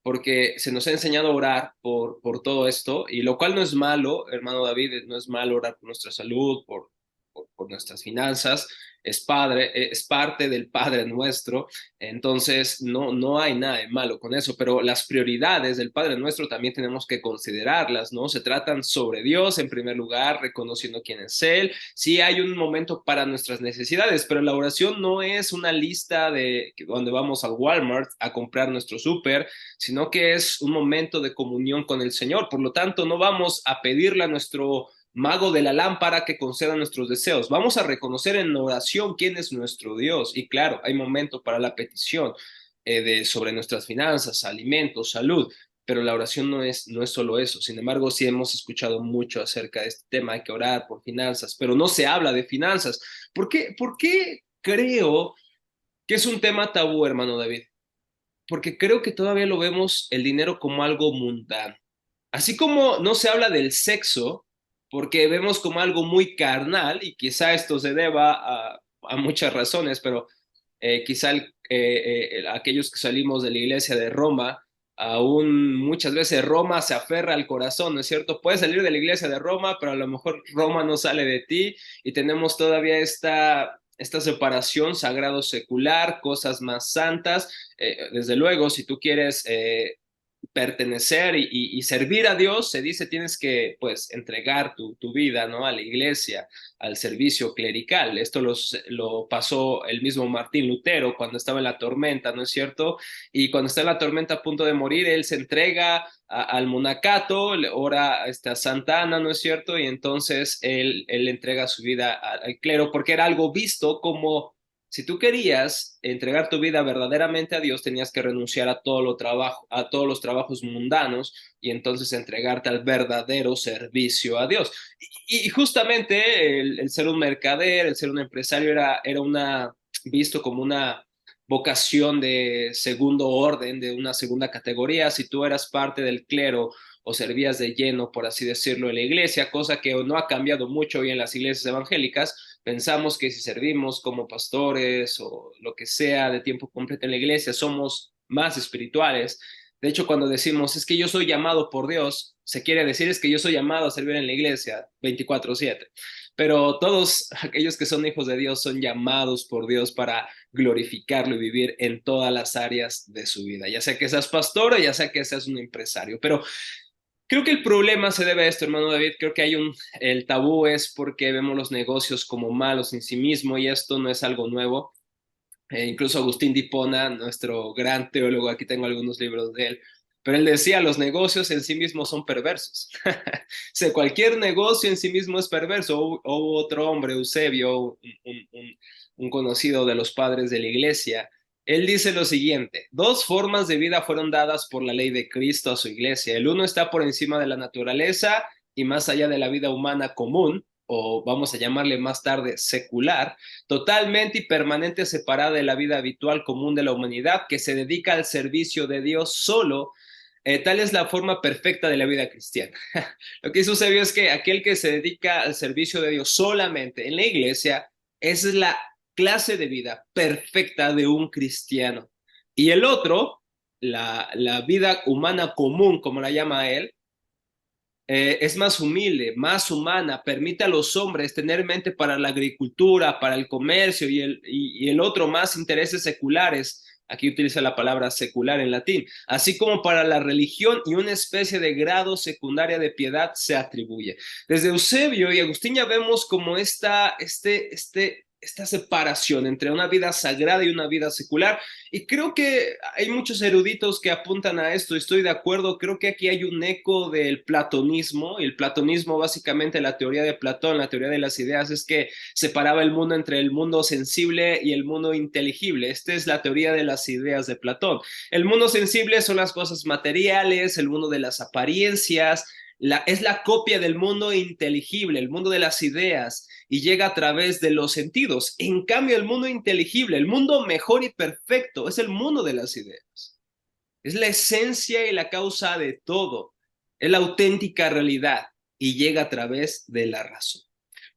S3: porque se nos ha enseñado a orar por todo esto, y lo cual no es malo, hermano David, no es malo orar por nuestra salud, por nuestras finanzas, es parte del Padre nuestro. Entonces no hay nada de malo con eso, pero las prioridades del Padre nuestro también tenemos que considerarlas, ¿no? Se tratan sobre Dios en primer lugar, reconociendo quién es Él. Sí hay un momento para nuestras necesidades, pero la oración no es una lista de donde vamos al Walmart a comprar nuestro súper, sino que es un momento de comunión con el Señor. Por lo tanto, no vamos a pedirle a nuestro mago de la lámpara que conceda nuestros deseos. Vamos a reconocer en oración quién es nuestro Dios. Y claro, hay momento para la petición sobre nuestras finanzas, alimentos, salud, pero la oración no es solo eso. Sin embargo, sí hemos escuchado mucho acerca de este tema, hay que orar por finanzas, pero no se habla de finanzas. ¿Por qué creo que es un tema tabú, hermano David? Porque creo que todavía lo vemos el dinero como algo mundano. Así como no se habla del sexo, porque vemos como algo muy carnal, y quizá esto se deba a muchas razones, pero quizá aquellos que salimos de la iglesia de Roma, aún muchas veces Roma se aferra al corazón, ¿no es cierto? Puedes salir de la iglesia de Roma, pero a lo mejor Roma no sale de ti, y tenemos todavía esta separación sagrado-secular, cosas más santas. Desde luego, si tú quieres pertenecer y servir a Dios, se dice tienes que pues entregar tu vida, ¿no? A la iglesia, al servicio clerical. Esto lo pasó el mismo Martín Lutero cuando estaba en la tormenta, ¿no es cierto? Y cuando está en la tormenta a punto de morir, él se entrega al monacato, le ora a Santa Ana, ¿no es cierto? Y entonces él entrega su vida al clero porque era algo visto como si tú querías entregar tu vida verdaderamente a Dios, tenías que renunciar a todos los trabajos mundanos, y entonces entregarte al verdadero servicio a Dios. Y justamente el ser un mercader, el ser un empresario era visto como una vocación de segundo orden, de una segunda categoría. Si tú eras parte del clero o servías de lleno, por así decirlo, en la iglesia, cosa que no ha cambiado mucho hoy en las iglesias evangélicas. Pensamos que si servimos como pastores o lo que sea de tiempo completo en la iglesia, somos más espirituales. De hecho, cuando decimos es que yo soy llamado por Dios, se quiere decir es que yo soy llamado a servir en la iglesia 24/7. Pero todos aquellos que son hijos de Dios son llamados por Dios para glorificarlo y vivir en todas las áreas de su vida, ya sea que seas pastor o ya sea que seas un empresario. Pero creo que el problema se debe a esto, hermano David. Creo que el tabú es porque vemos los negocios como malos en sí mismo, y esto no es algo nuevo. Incluso Agustín de Hipona, nuestro gran teólogo, aquí tengo algunos libros de él, pero él decía, los negocios en sí mismos son perversos. O sea, cualquier negocio en sí mismo es perverso. Hubo otro hombre, Eusebio, un conocido de los padres de la iglesia. Él dice lo siguiente: dos formas de vida fueron dadas por la ley de Cristo a su iglesia. El uno está por encima de la naturaleza y más allá de la vida humana común, o vamos a llamarle más tarde secular, totalmente y permanente separada de la vida habitual común de la humanidad, que se dedica al servicio de Dios solo. Tal es la forma perfecta de la vida cristiana. Lo que sucedió es que aquel que se dedica al servicio de Dios solamente en la iglesia, esa es la clase de vida perfecta de un cristiano. Y el otro, la vida humana común, como la llama él, es más humilde, más humana, permite a los hombres tener mente para la agricultura, para el comercio, y el otro más intereses seculares. Aquí utiliza la palabra secular en latín, así como para la religión, y una especie de grado secundaria de piedad se atribuye. Desde Eusebio y Agustín ya vemos como esta separación entre una vida sagrada y una vida secular. Y creo que hay muchos eruditos que apuntan a esto, estoy de acuerdo. Creo que aquí hay un eco del platonismo, y el platonismo, básicamente la teoría de Platón, la teoría de las ideas, es que separaba el mundo entre el mundo sensible y el mundo inteligible. Esta es la teoría de las ideas de Platón. El mundo sensible son las cosas materiales, el mundo de las apariencias, es la copia del mundo inteligible, el mundo de las ideas, y llega a través de los sentidos. En cambio, el mundo inteligible, el mundo mejor y perfecto, es el mundo de las ideas. Es la esencia y la causa de todo. Es la auténtica realidad y llega a través de la razón.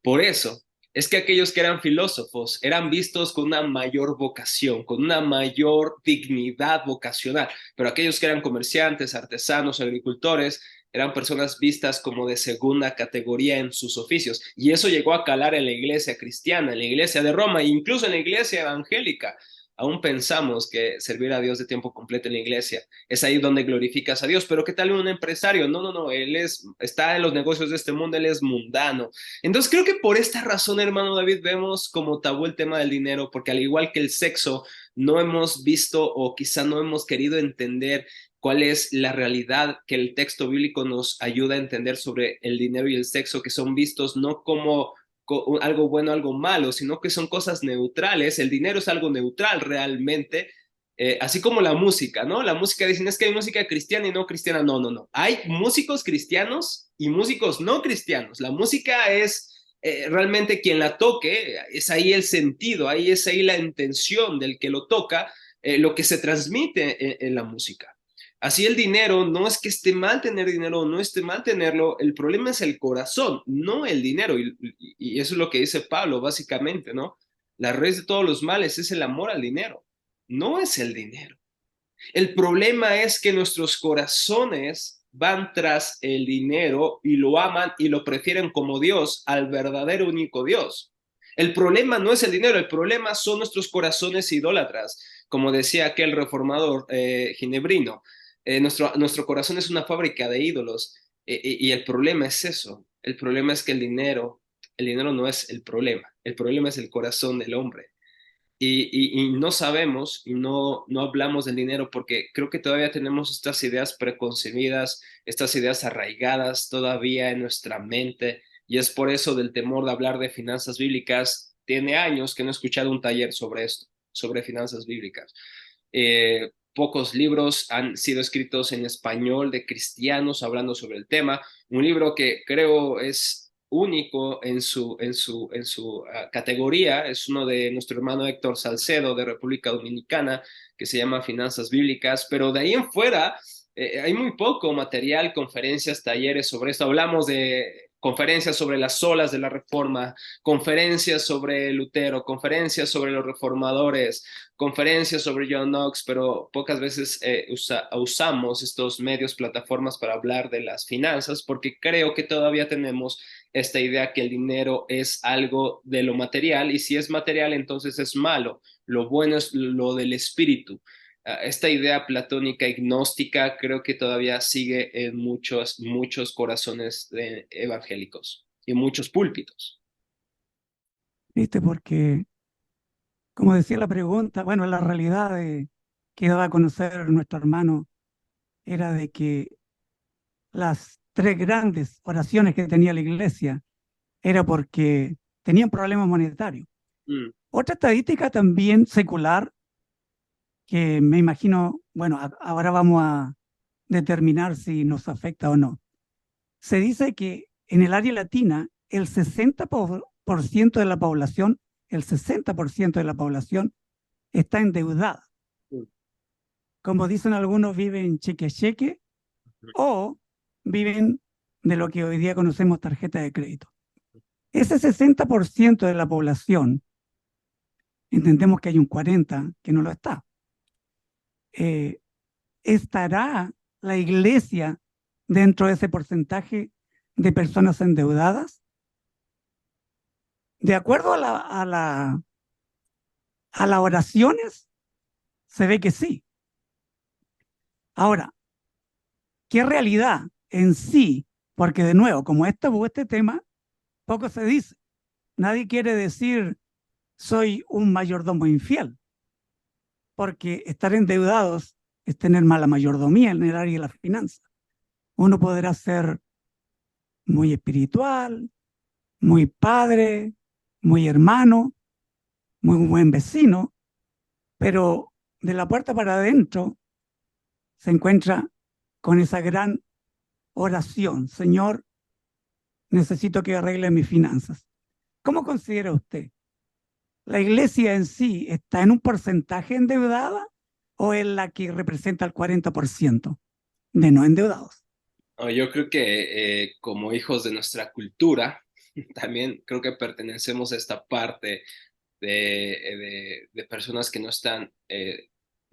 S3: Por eso es que aquellos que eran filósofos eran vistos con una mayor vocación, con una mayor dignidad vocacional, pero aquellos que eran comerciantes, artesanos, agricultores, eran personas vistas como de segunda categoría en sus oficios. Y eso llegó a calar en la iglesia cristiana, en la iglesia de Roma e incluso en la iglesia evangélica. Aún pensamos que servir a Dios de tiempo completo en la iglesia es ahí donde glorificas a Dios. Pero ¿qué tal un empresario? No, él está en los negocios de este mundo, él es mundano. Entonces creo que por esta razón, hermano David, vemos como tabú el tema del dinero, porque al igual que el sexo, no hemos visto o quizá no hemos querido entender cuál es la realidad que el texto bíblico nos ayuda a entender sobre el dinero y el sexo, que son vistos no como algo bueno, algo malo, sino que son cosas neutrales. El dinero es algo neutral realmente, así como la música, ¿no? La música, dicen, es que hay música cristiana y no cristiana. No. Hay músicos cristianos y músicos no cristianos. La música es realmente quien la toque, es ahí el sentido, ahí es ahí la intención del que lo toca, lo que se transmite en la música. Así el dinero, no es que esté mal tener dinero o no esté mal tenerlo, el problema es el corazón, no el dinero. Y eso es lo que dice Pablo, básicamente, ¿no? La raíz de todos los males es el amor al dinero, no es el dinero. El problema es que nuestros corazones van tras el dinero y lo aman y lo prefieren como Dios al verdadero único Dios. El problema no es el dinero, el problema son nuestros corazones idólatras, como decía aquel reformador ginebrino. Nuestro corazón es una fábrica de ídolos, y el problema es eso. El problema es que el dinero no es el problema es el corazón del hombre. Y no sabemos y no hablamos del dinero porque creo que todavía tenemos estas ideas preconcebidas, estas ideas arraigadas todavía en nuestra mente, y es por eso del temor de hablar de finanzas bíblicas. Tiene años que no he escuchado un taller sobre esto, sobre finanzas bíblicas. Pocos libros han sido escritos en español de cristianos hablando sobre el tema. Un libro que creo es único en su categoría es uno de nuestro hermano Héctor Salcedo de República Dominicana, que se llama Finanzas Bíblicas. Pero de ahí en fuera Hay muy poco material, conferencias, talleres sobre esto. Hablamos de conferencias sobre las olas de la reforma, conferencias sobre Lutero, conferencias sobre los reformadores, conferencias sobre John Knox, pero pocas veces usamos estos medios, plataformas para hablar de las finanzas, porque creo que todavía tenemos esta idea que el dinero es algo de lo material, y si es material, entonces es malo. Lo bueno es lo del espíritu. Esta idea platónica y gnóstica creo que todavía sigue en muchos corazones evangélicos y muchos púlpitos.
S2: ¿Viste? Porque, como decía la pregunta, bueno, la realidad que daba a conocer nuestro hermano era de que las tres grandes oraciones que tenía la iglesia era porque tenían problemas monetarios.
S3: Mm,
S2: Otra estadística también secular, que me imagino, bueno, ahora vamos a determinar si nos afecta o no. Se dice que en el área latina el 60% de la población, el 60% de la población está endeudada.
S3: mm,
S2: Como dicen algunos, viven cheque a cheque o viven de lo que hoy día conocemos tarjeta de crédito. Ese 60% de la población, entendemos que hay un 40% que no lo está. ¿Estará la iglesia dentro de ese porcentaje de personas endeudadas? De acuerdo a las oraciones, se ve que sí. Ahora, ¿qué realidad en sí? Porque de nuevo, como este tema, poco se dice. Nadie quiere decir soy un mayordomo infiel, porque estar endeudados es tener mala mayordomía en el área de la finanza. Uno podrá ser muy espiritual, muy padre, muy hermano, muy buen vecino, pero de la puerta para adentro se encuentra con esa gran oración: Señor, necesito que arregle mis finanzas. ¿Cómo considera usted? ¿La iglesia en sí está en un porcentaje endeudada o es la que representa el 40% de no endeudados?
S3: Yo creo que como hijos de nuestra cultura, también creo que pertenecemos a esta parte de personas que no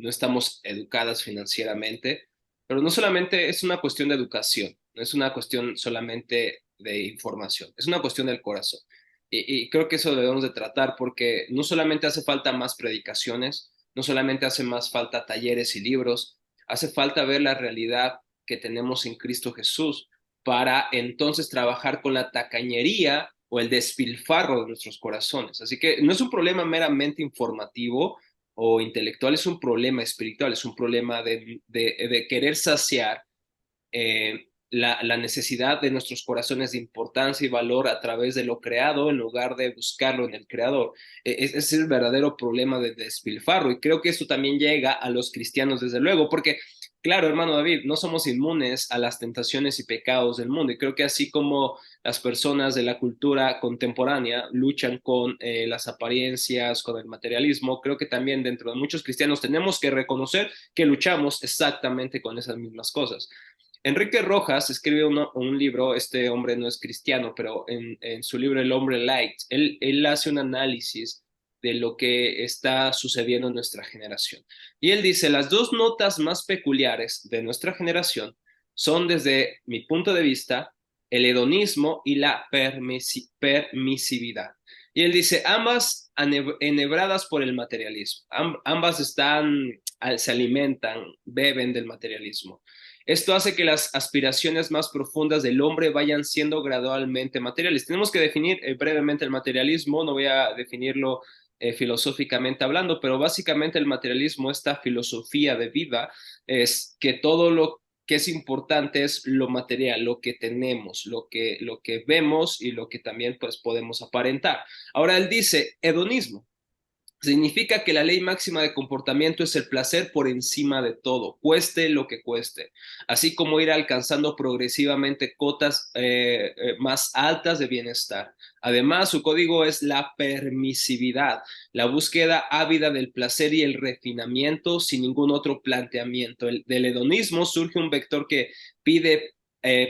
S3: estamos educadas financieramente, pero no solamente es una cuestión de educación, no es una cuestión solamente de información, es una cuestión del corazón. Y creo que eso debemos de tratar porque no solamente hace falta más predicaciones, no solamente hace más falta talleres y libros, hace falta ver la realidad que tenemos en Cristo Jesús para entonces trabajar con la tacañería o el despilfarro de nuestros corazones. Así que no es un problema meramente informativo o intelectual, es un problema espiritual, es un problema de querer saciar la necesidad de nuestros corazones de importancia y valor a través de lo creado en lugar de buscarlo en el creador. Es el verdadero problema de despilfarro, y creo que esto también llega a los cristianos desde luego, porque claro, hermano David, no somos inmunes a las tentaciones y pecados del mundo, y creo que así como las personas de la cultura contemporánea luchan con las apariencias, con el materialismo, creo que también dentro de muchos cristianos tenemos que reconocer que luchamos exactamente con esas mismas cosas. Enrique Rojas escribe un libro. Este hombre no es cristiano, pero en su libro El hombre light, él hace un análisis de lo que está sucediendo en nuestra generación. Y él dice, las dos notas más peculiares de nuestra generación son, desde mi punto de vista, el hedonismo y la permisividad. Y él dice, ambas enhebradas por el materialismo, ambas se alimentan, beben del materialismo. Esto hace que las aspiraciones más profundas del hombre vayan siendo gradualmente materiales. Tenemos que definir brevemente el materialismo, no voy a definirlo filosóficamente hablando, pero básicamente el materialismo, esta filosofía de vida, es que todo lo que es importante es lo material, lo que tenemos, lo que vemos y lo que también pues podemos aparentar. Ahora él dice hedonismo. Significa que la ley máxima de comportamiento es el placer por encima de todo, cueste lo que cueste, así como ir alcanzando progresivamente cotas más altas de bienestar. Además, su código es la permisividad, la búsqueda ávida del placer y el refinamiento sin ningún otro planteamiento. Del hedonismo surge un vector que pide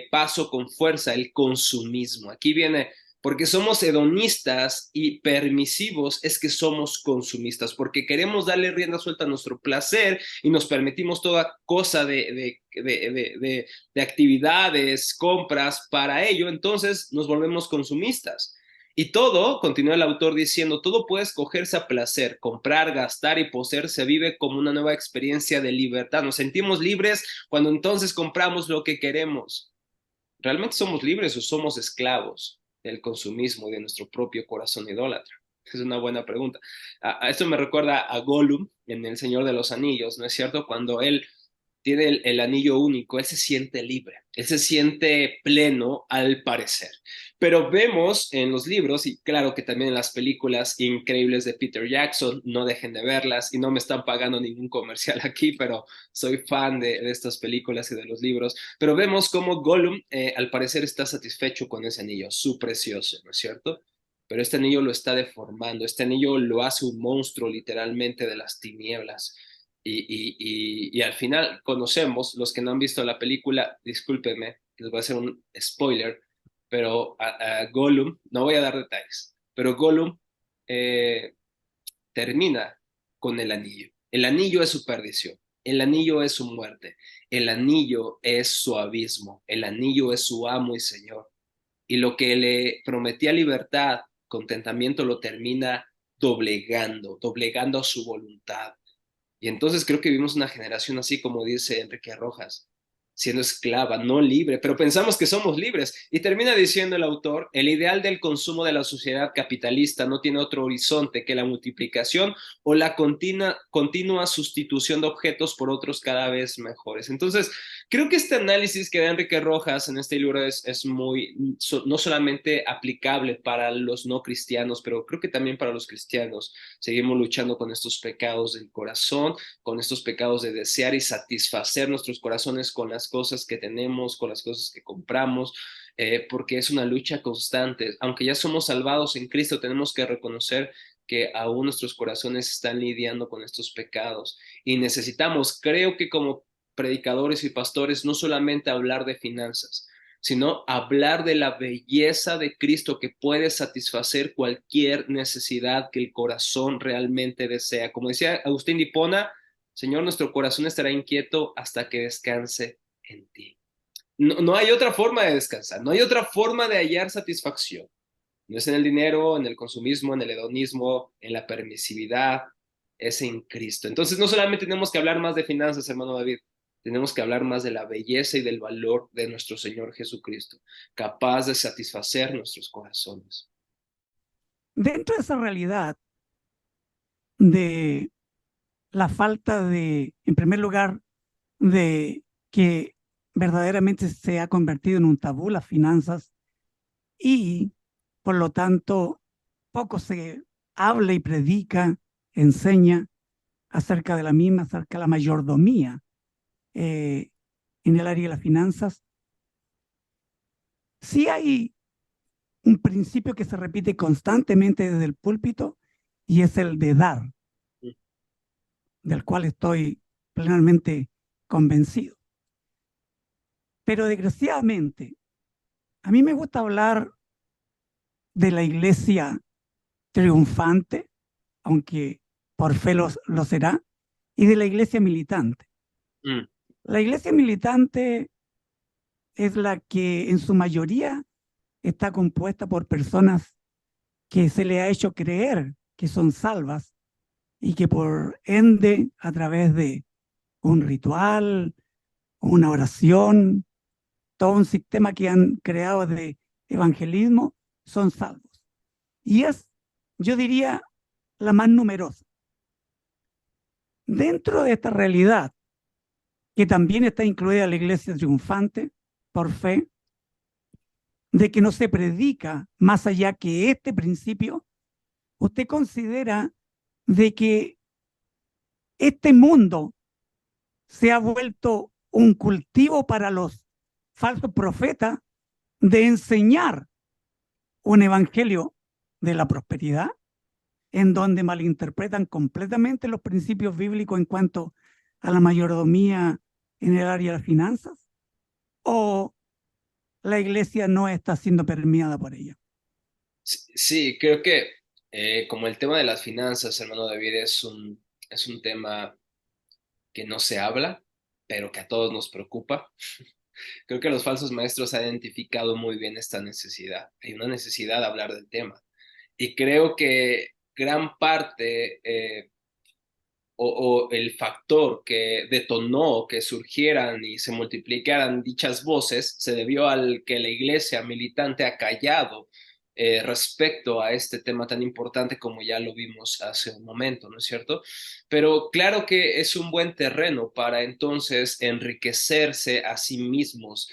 S3: paso con fuerza, el consumismo. Aquí viene porque somos hedonistas y permisivos, es que somos consumistas, porque queremos darle rienda suelta a nuestro placer y nos permitimos toda cosa de actividades, compras para ello, entonces nos volvemos consumistas. Y todo, continúa el autor diciendo, todo puede escogerse a placer, comprar, gastar y poseer se vive como una nueva experiencia de libertad. Nos sentimos libres cuando entonces compramos lo que queremos. ¿Realmente somos libres o somos esclavos del consumismo y de nuestro propio corazón idólatra? Es una buena pregunta. Esto me recuerda a Gollum en El Señor de los Anillos, ¿no es cierto? Cuando él tiene el anillo único, él se siente libre, él se siente pleno al parecer. Pero vemos en los libros, y claro que también en las películas increíbles de Peter Jackson, no dejen de verlas, y no me están pagando ningún comercial aquí, pero soy fan de estas películas y de los libros, pero vemos cómo Gollum al parecer está satisfecho con ese anillo, su precioso, ¿no es cierto? Pero este anillo lo está deformando, este anillo lo hace un monstruo literalmente de las tinieblas. Y al final conocemos, los que no han visto la película, discúlpenme, les voy a hacer un spoiler, pero a Gollum, no voy a dar detalles, pero Gollum eh, termina con el anillo. El anillo es su perdición, el anillo es su muerte, el anillo es su abismo, el anillo es su amo y señor. Y lo que le prometía libertad, contentamiento, lo termina doblegando, doblegando a su voluntad. Y entonces creo que vivimos una generación así como dice Enrique Rojas, siendo esclava, no libre, pero pensamos que somos libres. Y termina diciendo el autor, el ideal del consumo de la sociedad capitalista no tiene otro horizonte que la multiplicación o la continua sustitución de objetos por otros cada vez mejores. Entonces, creo que este análisis que da Enrique Rojas en este libro es muy, no solamente aplicable para los no cristianos, pero creo que también para los cristianos. Seguimos luchando con estos pecados del corazón, con estos pecados de desear y satisfacer nuestros corazones con las cosas que tenemos, con las cosas que compramos, porque es una lucha constante. Aunque ya somos salvados en Cristo, tenemos que reconocer que aún nuestros corazones están lidiando con estos pecados y necesitamos, creo que como predicadores y pastores, no solamente hablar de finanzas, sino hablar de la belleza de Cristo que puede satisfacer cualquier necesidad que el corazón realmente desea. Como decía Agustín de Hipona, Señor, nuestro corazón estará inquieto hasta que descanse en ti. No hay otra forma de descansar, no hay otra forma de hallar satisfacción. No es en el dinero, en el consumismo, en el hedonismo, en la permisividad, es en Cristo. Entonces, no solamente tenemos que hablar más de finanzas, hermano David, tenemos que hablar más de la belleza y del valor de nuestro Señor Jesucristo, capaz de satisfacer nuestros corazones.
S2: Dentro de esa realidad de la falta de, en primer lugar, de que verdaderamente se ha convertido en un tabú las finanzas y, por lo tanto, poco se habla y predica, enseña acerca de la misma, acerca de la mayordomía en el área de las finanzas. Sí hay un principio que se repite constantemente desde el púlpito y es el de dar, del cual estoy plenamente convencido. Pero desgraciadamente, a mí me gusta hablar de la iglesia triunfante, aunque por fe lo será, y de la iglesia militante.
S3: Mm.
S2: La iglesia militante es la que en su mayoría está compuesta por personas que se le ha hecho creer que son salvas y que por ende, a través de un ritual, una oración, todo un sistema que han creado de evangelismo, son salvos. Y es, yo diría, la más numerosa. Dentro de esta realidad, que también está incluida la iglesia triunfante por fe, de que no se predica más allá que este principio, ¿usted considera de que este mundo se ha vuelto un cultivo para los falsos profetas de enseñar un evangelio de la prosperidad, en donde malinterpretan completamente los principios bíblicos en cuanto a la mayordomía en el área de las finanzas, o la iglesia no está siendo permeada por ella.
S3: Sí, creo que como el tema de las finanzas, hermano David, es un tema que no se habla, pero que a todos nos preocupa. Creo que los falsos maestros han identificado muy bien esta necesidad. Hay una necesidad de hablar del tema. Y creo que gran parte o el factor que detonó que surgieran y se multiplicaran dichas voces se debió al que la iglesia militante ha callado respecto a este tema tan importante como ya lo vimos hace un momento, ¿no es cierto? Pero claro que es un buen terreno para entonces enriquecerse a sí mismos.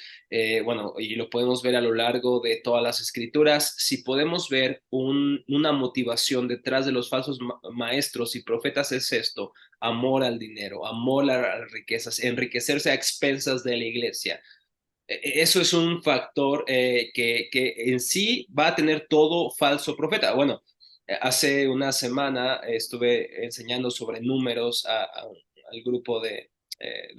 S3: Bueno, y lo podemos ver a lo largo de todas las escrituras. Si podemos ver una motivación detrás de los falsos maestros y profetas es esto: amor al dinero, amor a las riquezas, enriquecerse a expensas de la iglesia. Eso es un factor que en sí va a tener todo falso profeta. Bueno, hace una semana estuve enseñando sobre números al grupo del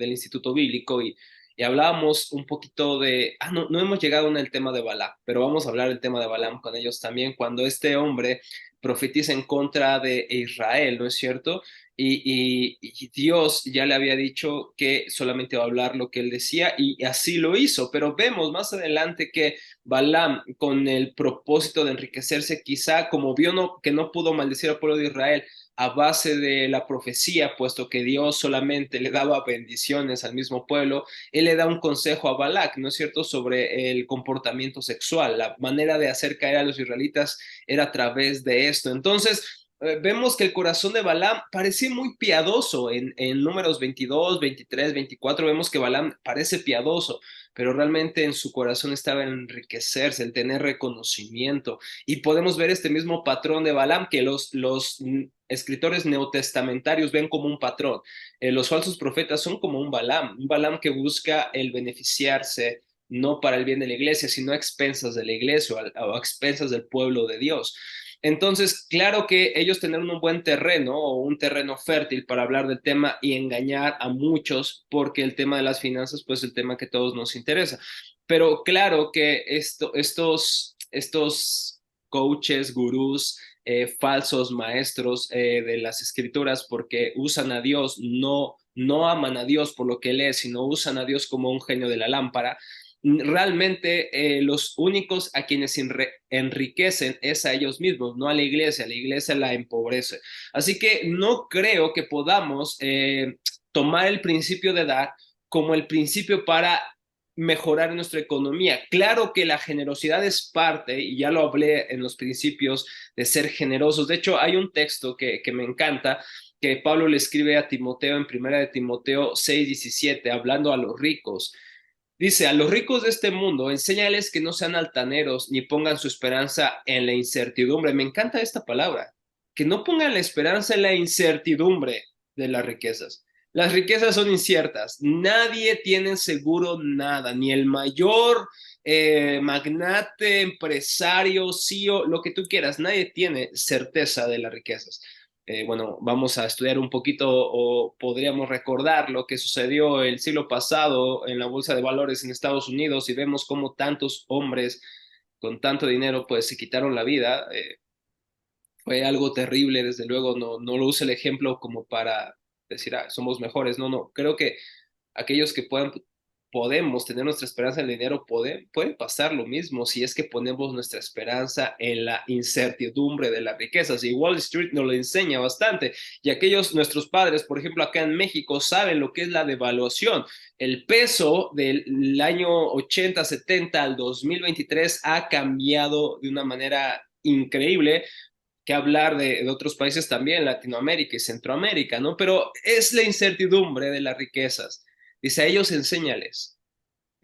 S3: Instituto Bíblico y hablábamos un poquito de, no hemos llegado en el tema de Balaam, pero vamos a hablar del tema de Balaam con ellos también, cuando este hombre profetiza en contra de Israel, ¿no es cierto? Y Dios ya le había dicho que solamente va a hablar lo que él decía y así lo hizo, pero vemos más adelante que Balaam, con el propósito de enriquecerse, quizá como vio que no pudo maldecir al pueblo de Israel a base de la profecía, puesto que Dios solamente le daba bendiciones al mismo pueblo, él le da un consejo a Balac, ¿no es cierto?, sobre el comportamiento sexual, la manera de hacer caer a los israelitas era a través de esto. Entonces, vemos que el corazón de Balaam parecía muy piadoso. En números 22, 23, 24 vemos que Balaam parece piadoso, pero realmente en su corazón estaba el enriquecerse, el tener reconocimiento. Y podemos ver este mismo patrón de Balaam que los escritores neotestamentarios ven como un patrón. Los falsos profetas son como un Balaam que busca el beneficiarse no para el bien de la iglesia, sino a expensas de la iglesia o a expensas del pueblo de Dios. Entonces, claro que ellos tendrán un buen terreno o un terreno fértil para hablar del tema y engañar a muchos, porque el tema de las finanzas, pues es el tema que a todos nos interesa. Pero claro que estos coaches, gurús, falsos maestros de las escrituras, porque usan a Dios, no aman a Dios por lo que él es, sino usan a Dios como un genio de la lámpara. Realmente los únicos a quienes enriquecen es a ellos mismos, no a la iglesia la empobrece. Así que no creo que podamos tomar el principio de dar como el principio para mejorar nuestra economía. Claro que la generosidad es parte, y ya lo hablé en los principios de ser generosos. De hecho, hay un texto que me encanta, que Pablo le escribe a Timoteo en primera de Timoteo 6:17, hablando a los ricos. Dice: a los ricos de este mundo, enséñales que no sean altaneros ni pongan su esperanza en la incertidumbre. Me encanta esta palabra, que no pongan la esperanza en la incertidumbre de las riquezas. Las riquezas son inciertas, nadie tiene seguro nada, ni el mayor magnate, empresario, CEO, lo que tú quieras, nadie tiene certeza de las riquezas. Bueno, vamos a estudiar un poquito o podríamos recordar lo que sucedió el siglo pasado en la bolsa de valores en Estados Unidos y vemos cómo tantos hombres con tanto dinero pues se quitaron la vida. Fue algo terrible, desde luego, no lo use el ejemplo como para decir, somos mejores, no, creo que aquellos que podemos tener nuestra esperanza en el dinero, puede pasar lo mismo si es que ponemos nuestra esperanza en la incertidumbre de las riquezas. Y Wall Street nos lo enseña bastante. Y nuestros padres, por ejemplo, acá en México, saben lo que es la devaluación. El peso del año 80, 70 al 2023 ha cambiado de una manera increíble, que hablar de otros países también, Latinoamérica y Centroamérica, ¿no? Pero es la incertidumbre de las riquezas. Dice: a ellos enséñales.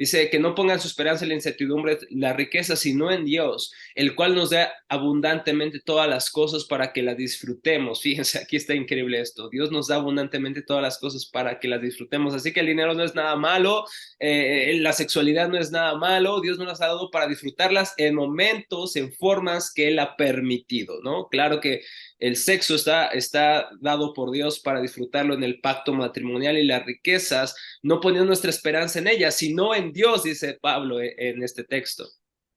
S3: Dice que no pongan su esperanza en la incertidumbre, la riqueza, sino en Dios, el cual nos da abundantemente todas las cosas para que las disfrutemos. Fíjense, aquí está increíble esto. Dios nos da abundantemente todas las cosas para que las disfrutemos. Así que el dinero no es nada malo, la sexualidad no es nada malo. Dios nos las ha dado para disfrutarlas en momentos, en formas que Él ha permitido, ¿no? Claro que el sexo está dado por Dios para disfrutarlo en el pacto matrimonial, y las riquezas no poniendo nuestra esperanza en ellas, sino en Dios, dice Pablo en este texto,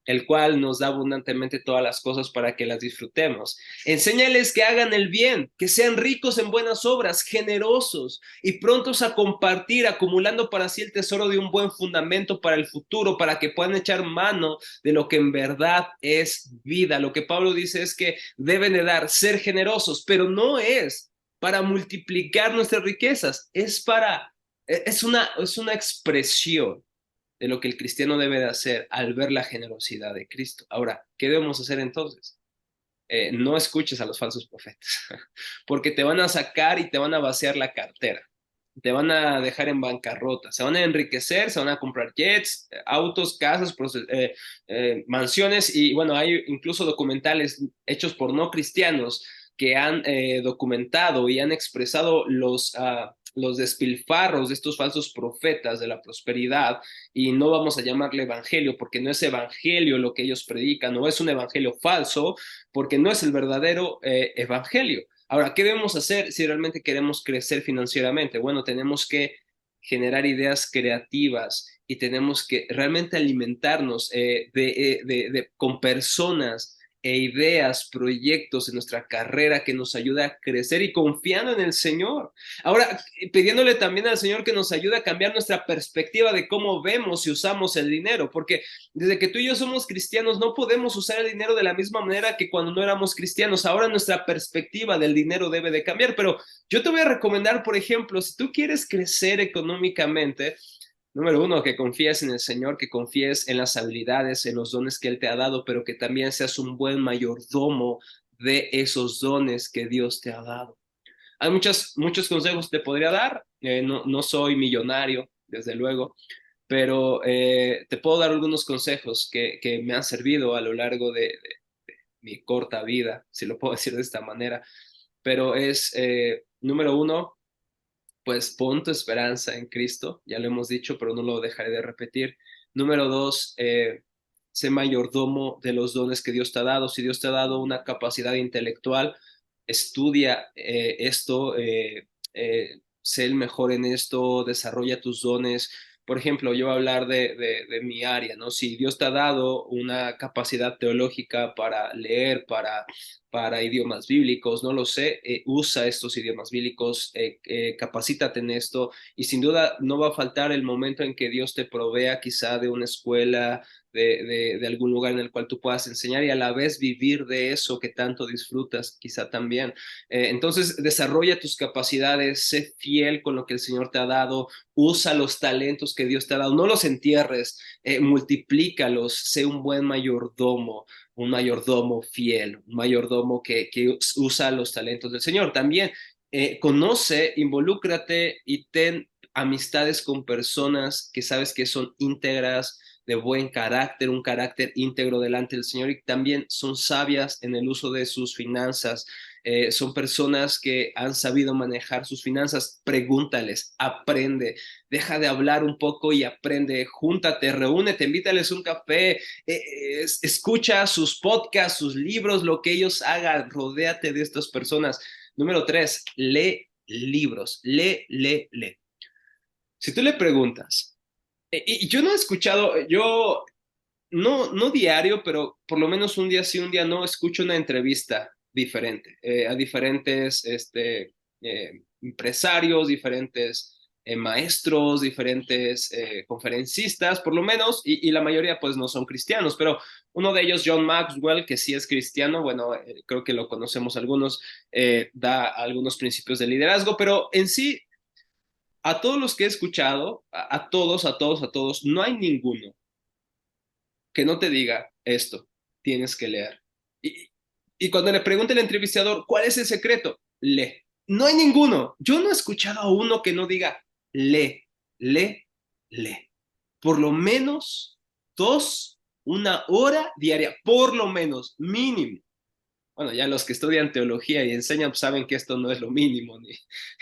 S3: el cual nos da abundantemente todas las cosas para que las disfrutemos. Enséñales que hagan el bien, que sean ricos en buenas obras, generosos y prontos a compartir, acumulando para sí el tesoro de un buen fundamento para el futuro, para que puedan echar mano de lo que en verdad es vida. Lo que Pablo dice es que deben de dar, ser generosos, pero no es para multiplicar nuestras riquezas, es una expresión de lo que el cristiano debe de hacer al ver la generosidad de Cristo. Ahora, ¿qué debemos hacer entonces? No escuches a los falsos profetas, porque te van a sacar y te van a vaciar la cartera, te van a dejar en bancarrota, se van a enriquecer, se van a comprar jets, autos, casas, mansiones, y bueno, hay incluso documentales hechos por no cristianos que han documentado y han expresado los despilfarros de estos falsos profetas de la prosperidad, y no vamos a llamarle evangelio porque no es evangelio lo que ellos predican, no es un evangelio falso porque no es el verdadero evangelio. Ahora, ¿qué debemos hacer si realmente queremos crecer financieramente? Bueno, tenemos que generar ideas creativas y tenemos que realmente alimentarnos con personas e ideas, proyectos en nuestra carrera que nos ayuda a crecer y confiando en el Señor. Ahora, pidiéndole también al Señor que nos ayude a cambiar nuestra perspectiva de cómo vemos y usamos el dinero, porque desde que tú y yo somos cristianos no podemos usar el dinero de la misma manera que cuando no éramos cristianos. Ahora nuestra perspectiva del dinero debe de cambiar, pero yo te voy a recomendar, por ejemplo, si tú quieres crecer económicamente, número uno, que confíes en el Señor, que confíes en las habilidades, en los dones que Él te ha dado, pero que también seas un buen mayordomo de esos dones que Dios te ha dado. Hay muchos consejos que te podría dar. No soy millonario, desde luego, pero te puedo dar algunos consejos que me han servido a lo largo de mi corta vida, si lo puedo decir de esta manera. Pero número uno, pues pon tu esperanza en Cristo, ya lo hemos dicho, pero no lo dejaré de repetir. Número dos, sé mayordomo de los dones que Dios te ha dado. Si Dios te ha dado una capacidad intelectual, estudia esto, sé el mejor en esto, desarrolla tus dones. Por ejemplo, yo voy a hablar de mi área, ¿no? Si Dios te ha dado una capacidad teológica para leer, para idiomas bíblicos, no lo sé, usa estos idiomas bíblicos, capacítate en esto, y sin duda no va a faltar el momento en que Dios te provea quizá de una escuela, de algún lugar en el cual tú puedas enseñar y a la vez vivir de eso que tanto disfrutas, quizá también. Entonces, desarrolla tus capacidades, sé fiel con lo que el Señor te ha dado, usa los talentos que Dios te ha dado, no los entierres, multiplícalos, sé un mayordomo fiel, un mayordomo que usa los talentos del Señor. También conoce, involúcrate y ten amistades con personas que sabes que son íntegras, de buen carácter, un carácter íntegro delante del Señor, y también son sabias en el uso de sus finanzas. Son personas que han sabido manejar sus finanzas. Pregúntales, aprende, deja de hablar un poco y aprende, júntate, reúnete, invítales un café, escucha sus podcasts, sus libros, lo que ellos hagan, rodéate de estas personas. Número tres, lee libros, lee. Si tú le preguntas, y yo no he escuchado, yo no diario, pero por lo menos un día sí, un día no, escucho una entrevista diferente a diferentes empresarios, diferentes maestros, diferentes conferencistas, por lo menos, y la mayoría pues no son cristianos, pero uno de ellos, John Maxwell, que sí es cristiano, bueno, creo que lo conocemos algunos, da algunos principios de liderazgo, pero en sí, a todos los que he escuchado, a todos, no hay ninguno que no te diga esto, tienes que leer. Y cuando le pregunte al entrevistador, ¿cuál es el secreto? Lee. No hay ninguno. Yo no he escuchado a uno que no diga, lee. por lo menos 1 hora diaria, por lo menos, mínimo. Bueno, ya los que estudian teología y enseñan pues, saben que esto no es lo mínimo, ni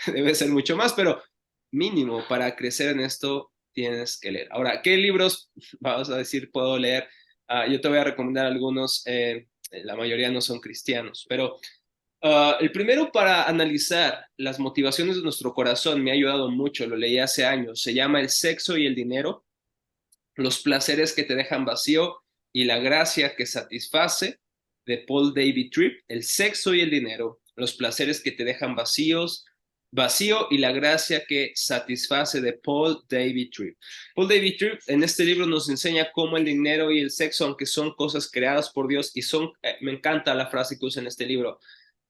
S3: debe ser mucho más, pero mínimo para crecer en esto tienes que leer. Ahora, ¿qué libros, vamos a decir, puedo leer? Yo te voy a recomendar algunos, la mayoría no son cristianos, pero el primero para analizar las motivaciones de nuestro corazón me ha ayudado mucho, lo leí hace años, se llama El sexo y el dinero, los placeres que te dejan vacío y la gracia que satisface, de Paul David Tripp. El sexo y el dinero, los placeres que te dejan vacío y la gracia que satisface, de Paul David Tripp. Paul David Tripp en este libro nos enseña cómo el dinero y el sexo, aunque son cosas creadas por Dios y son, me encanta la frase que usa en este libro,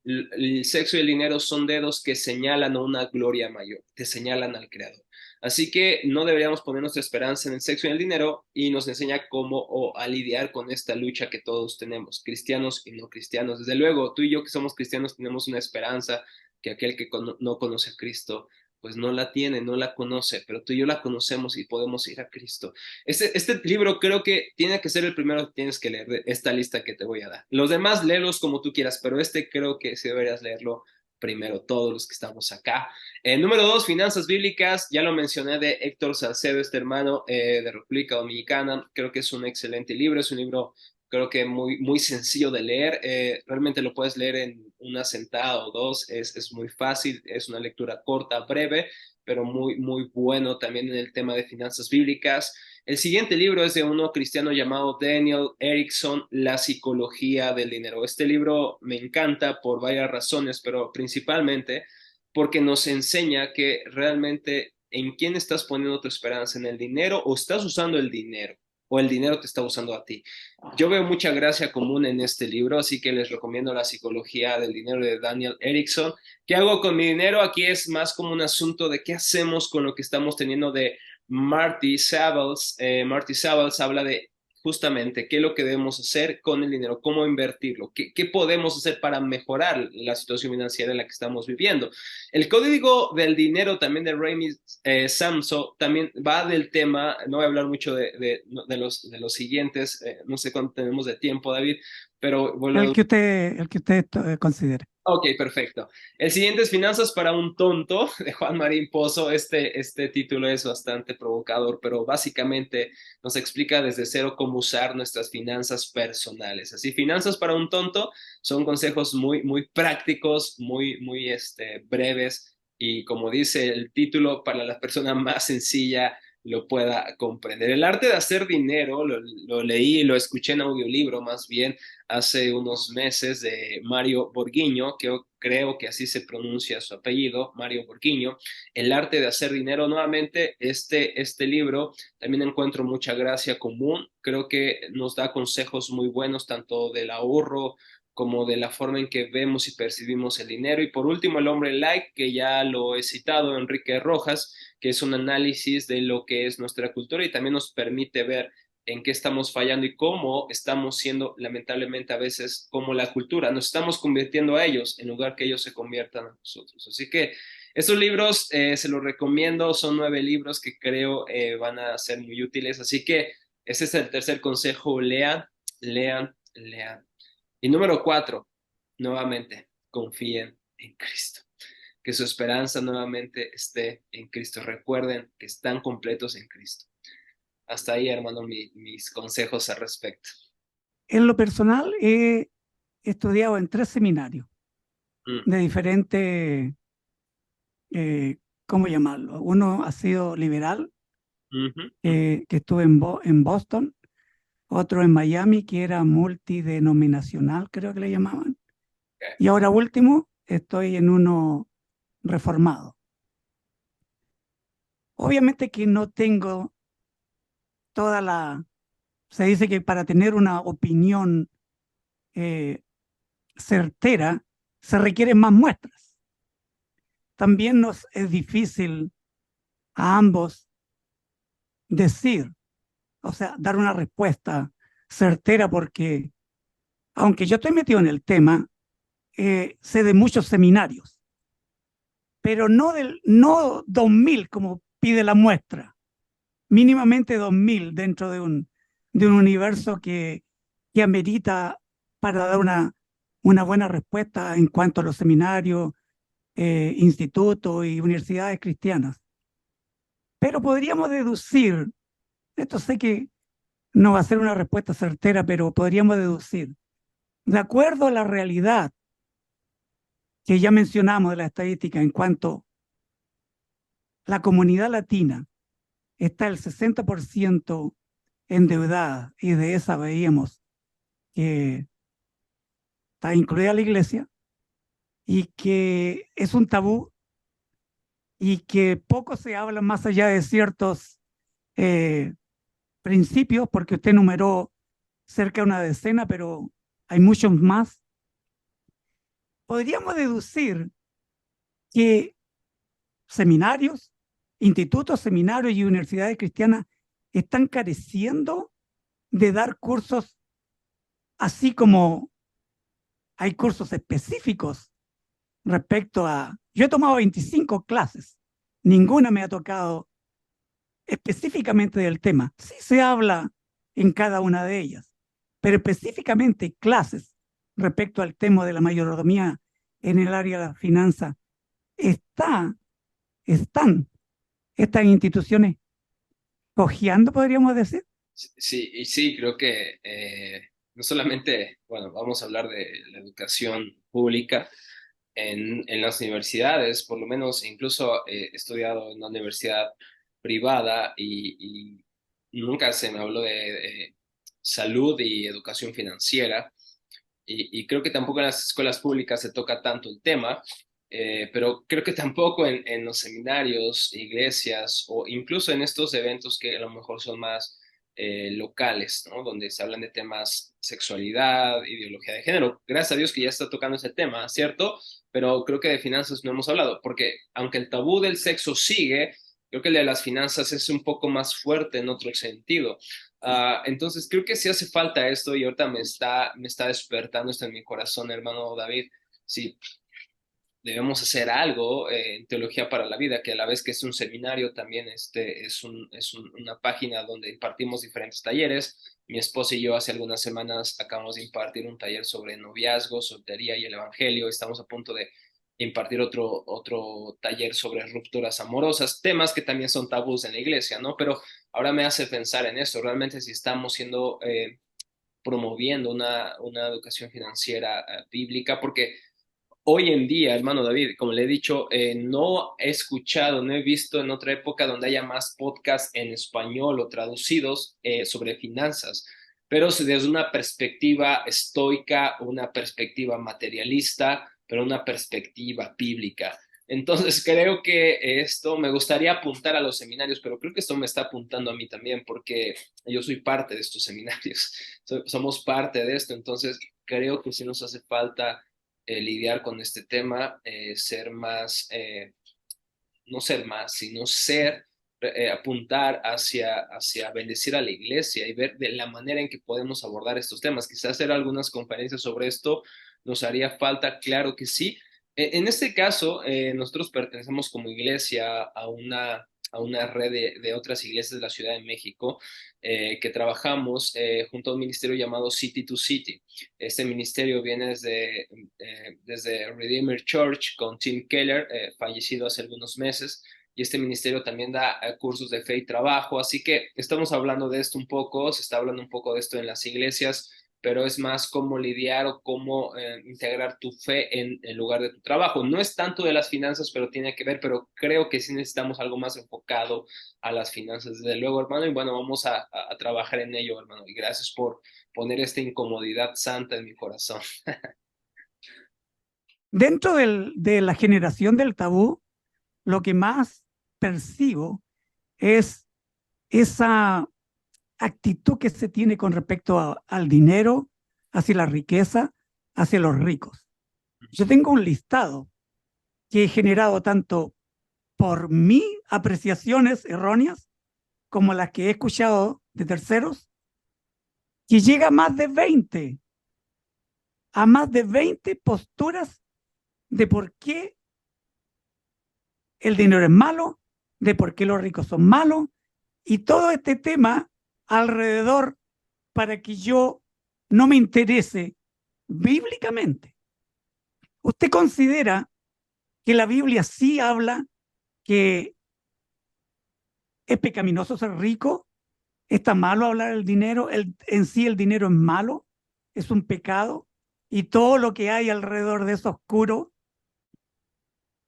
S3: el sexo y el dinero son dedos que señalan a una gloria mayor, te señalan al Creador. Así que no deberíamos poner nuestra esperanza en el sexo y en el dinero, y nos enseña cómo a lidiar con esta lucha que todos tenemos, cristianos y no cristianos. Desde luego, tú y yo que somos cristianos tenemos una esperanza que aquel que no conoce a Cristo, pues no la tiene, no la conoce, pero tú y yo la conocemos y podemos ir a Cristo. Este libro creo que tiene que ser el primero que tienes que leer de esta lista que te voy a dar. Los demás léelos como tú quieras, pero este creo que sí deberías leerlo primero, todos los que estamos acá. Número 2, Finanzas Bíblicas. Ya lo mencioné, de Héctor Salcedo, este hermano de República Dominicana. Creo que es un excelente libro, es un libro creo que muy sencillo de leer, realmente lo puedes leer en una sentada o dos, es muy fácil, es una lectura corta, breve, pero muy bueno también en el tema de finanzas bíblicas. El siguiente libro es de uno cristiano llamado Daniel Erickson, La psicología del dinero. Este libro me encanta por varias razones, pero principalmente porque nos enseña que realmente en quién estás poniendo tu esperanza, en el dinero o estás usando el dinero, o el dinero te está usando a ti. Yo veo mucha gracia común en este libro, así que les recomiendo La psicología del dinero de Daniel Erickson. ¿Qué hago con mi dinero? Aquí es más como un asunto de qué hacemos con lo que estamos teniendo, de Marty Sables. Marty Sables habla de justamente qué es lo que debemos hacer con el dinero, cómo invertirlo, qué podemos hacer para mejorar la situación financiera en la que estamos viviendo. El código del dinero también de Remy Samso también va del tema. No voy a hablar mucho de los siguientes, no sé cuánto tenemos de tiempo, David, pero bueno.
S2: El que usted considere.
S3: Ok, perfecto. El siguiente es Finanzas para un tonto, de Juan Marín Pozo. Este título es bastante provocador, pero básicamente nos explica desde cero cómo usar nuestras finanzas personales. Así, Finanzas para un tonto son consejos muy prácticos, muy breves, y como dice el título, para la persona más sencilla lo pueda comprender. El arte de hacer dinero, lo leí, lo escuché en audiolibro más bien, hace unos meses, de Mario Borghiño, que creo que así se pronuncia su apellido, Mario Borghiño. El arte de hacer dinero. Nuevamente, este libro también encuentro mucha gracia común, creo que nos da consejos muy buenos, tanto del ahorro como de la forma en que vemos y percibimos el dinero. Y por último, El hombre like, que ya lo he citado, Enrique Rojas, que es un análisis de lo que es nuestra cultura y también nos permite ver en qué estamos fallando y cómo estamos siendo, lamentablemente a veces, como la cultura, nos estamos convirtiendo a ellos en lugar que ellos se conviertan a nosotros. Así que estos libros se los recomiendo, son 9 libros que creo van a ser muy útiles, así que ese es el tercer consejo: lean, lean, lean. Y número 4, nuevamente, confíen en Cristo. Que su esperanza nuevamente esté en Cristo. Recuerden que están completos en Cristo. Hasta ahí, hermano, mis consejos al respecto.
S2: En lo personal, he estudiado en 3 seminarios de diferentes, ¿cómo llamarlo? Uno ha sido liberal, que estuve en Boston, otro en Miami, que era multidenominacional, creo que le llamaban, y ahora último, estoy en uno reformado. Obviamente que no tengo toda la... Se dice que para tener una opinión certera se requieren más muestras. También nos es difícil a ambos decir, o sea, dar una respuesta certera, porque aunque yo estoy metido en el tema, sé de muchos seminarios, pero no 2000 como pide la muestra. mínimamente 2000 dentro de un universo que amerita para dar una buena respuesta en cuanto a los seminarios, institutos y universidades cristianas. Pero podríamos deducir, esto sé que no va a ser una respuesta certera, pero podríamos deducir, de acuerdo a la realidad que ya mencionamos de la estadística en cuanto a la comunidad latina está el 60% endeudada y de esa veíamos que está incluida la iglesia y que es un tabú y que poco se habla más allá de ciertos principios, porque usted numeró cerca de una decena, pero hay muchos más. Podríamos deducir que seminarios, institutos, seminarios y universidades cristianas están careciendo de dar cursos, así como hay cursos específicos respecto a... Yo he tomado 25 clases, ninguna me ha tocado específicamente del tema. Sí se habla en cada una de ellas, pero específicamente clases respecto al tema de la mayordomía en el área de la finanza, están estas instituciones cojeando, podríamos decir.
S3: Sí, y sí, creo que no solamente, bueno, vamos a hablar de la educación pública en las universidades, por lo menos incluso he estudiado en una universidad privada y nunca se me habló de salud y educación financiera. Y creo que tampoco en las escuelas públicas se toca tanto el tema, pero creo que tampoco en los seminarios, iglesias o incluso en estos eventos que a lo mejor son más locales, ¿no? Donde se hablan de temas sexualidad, ideología de género. Gracias a Dios que ya está tocando ese tema, ¿cierto? Pero creo que de finanzas no hemos hablado, porque aunque el tabú del sexo sigue, creo que el de las finanzas es un poco más fuerte en otro sentido. Entonces creo que sí hace falta esto y ahorita me está despertando esto en mi corazón, hermano David. Sí, debemos hacer algo en Teología para la Vida, que a la vez que es un seminario, también una página donde impartimos diferentes talleres. Mi esposa y yo hace algunas semanas acabamos de impartir un taller sobre noviazgo, soltería y el Evangelio. Estamos a punto de impartir otro taller sobre rupturas amorosas, temas que también son tabús en la iglesia, ¿no? Pero ahora me hace pensar en esto, realmente si estamos promoviendo una educación financiera bíblica, porque hoy en día, hermano David, como le he dicho, no he escuchado, no he visto en otra época donde haya más podcasts en español o traducidos sobre finanzas, pero desde una perspectiva estoica, una perspectiva materialista, pero una perspectiva bíblica. Entonces creo que esto me gustaría apuntar a los seminarios, pero creo que esto me está apuntando a mí también, porque yo soy parte de estos seminarios, somos parte de esto, entonces creo que sí nos hace falta lidiar con este tema, ser más, no ser más, sino ser, apuntar hacia bendecir a la iglesia y ver de la manera en que podemos abordar estos temas. Quizás hacer algunas conferencias sobre esto nos haría falta, claro que sí. En este caso, nosotros pertenecemos como iglesia a una red de otras iglesias de la Ciudad de México que trabajamos junto a un ministerio llamado City to City. Este ministerio viene desde Redeemer Church con Tim Keller, fallecido hace algunos meses, y este ministerio también da cursos de fe y trabajo, así que estamos hablando de esto un poco, se está hablando un poco de esto en las iglesias, pero es más cómo lidiar o cómo integrar tu fe en lugar de tu trabajo. No es tanto de las finanzas, pero tiene que ver, pero creo que sí necesitamos algo más enfocado a las finanzas, desde luego, hermano, y bueno, vamos a trabajar en ello, hermano, y gracias por poner esta incomodidad santa en mi corazón.
S2: Dentro de la generación del tabú, lo que más percibo es esa actitud que se tiene con respecto al dinero, hacia la riqueza, hacia los ricos. Yo tengo un listado que he generado tanto por mis apreciaciones erróneas como las que he escuchado de terceros, que llega a más de 20 posturas de por qué el dinero es malo, de por qué los ricos son malos Y todo este tema alrededor para que yo no me interese bíblicamente. ¿Usted considera que la Biblia sí habla que es pecaminoso ser rico? ¿Está malo hablar del dinero? En sí el dinero es malo, es un pecado, y todo lo que hay alrededor de eso oscuro.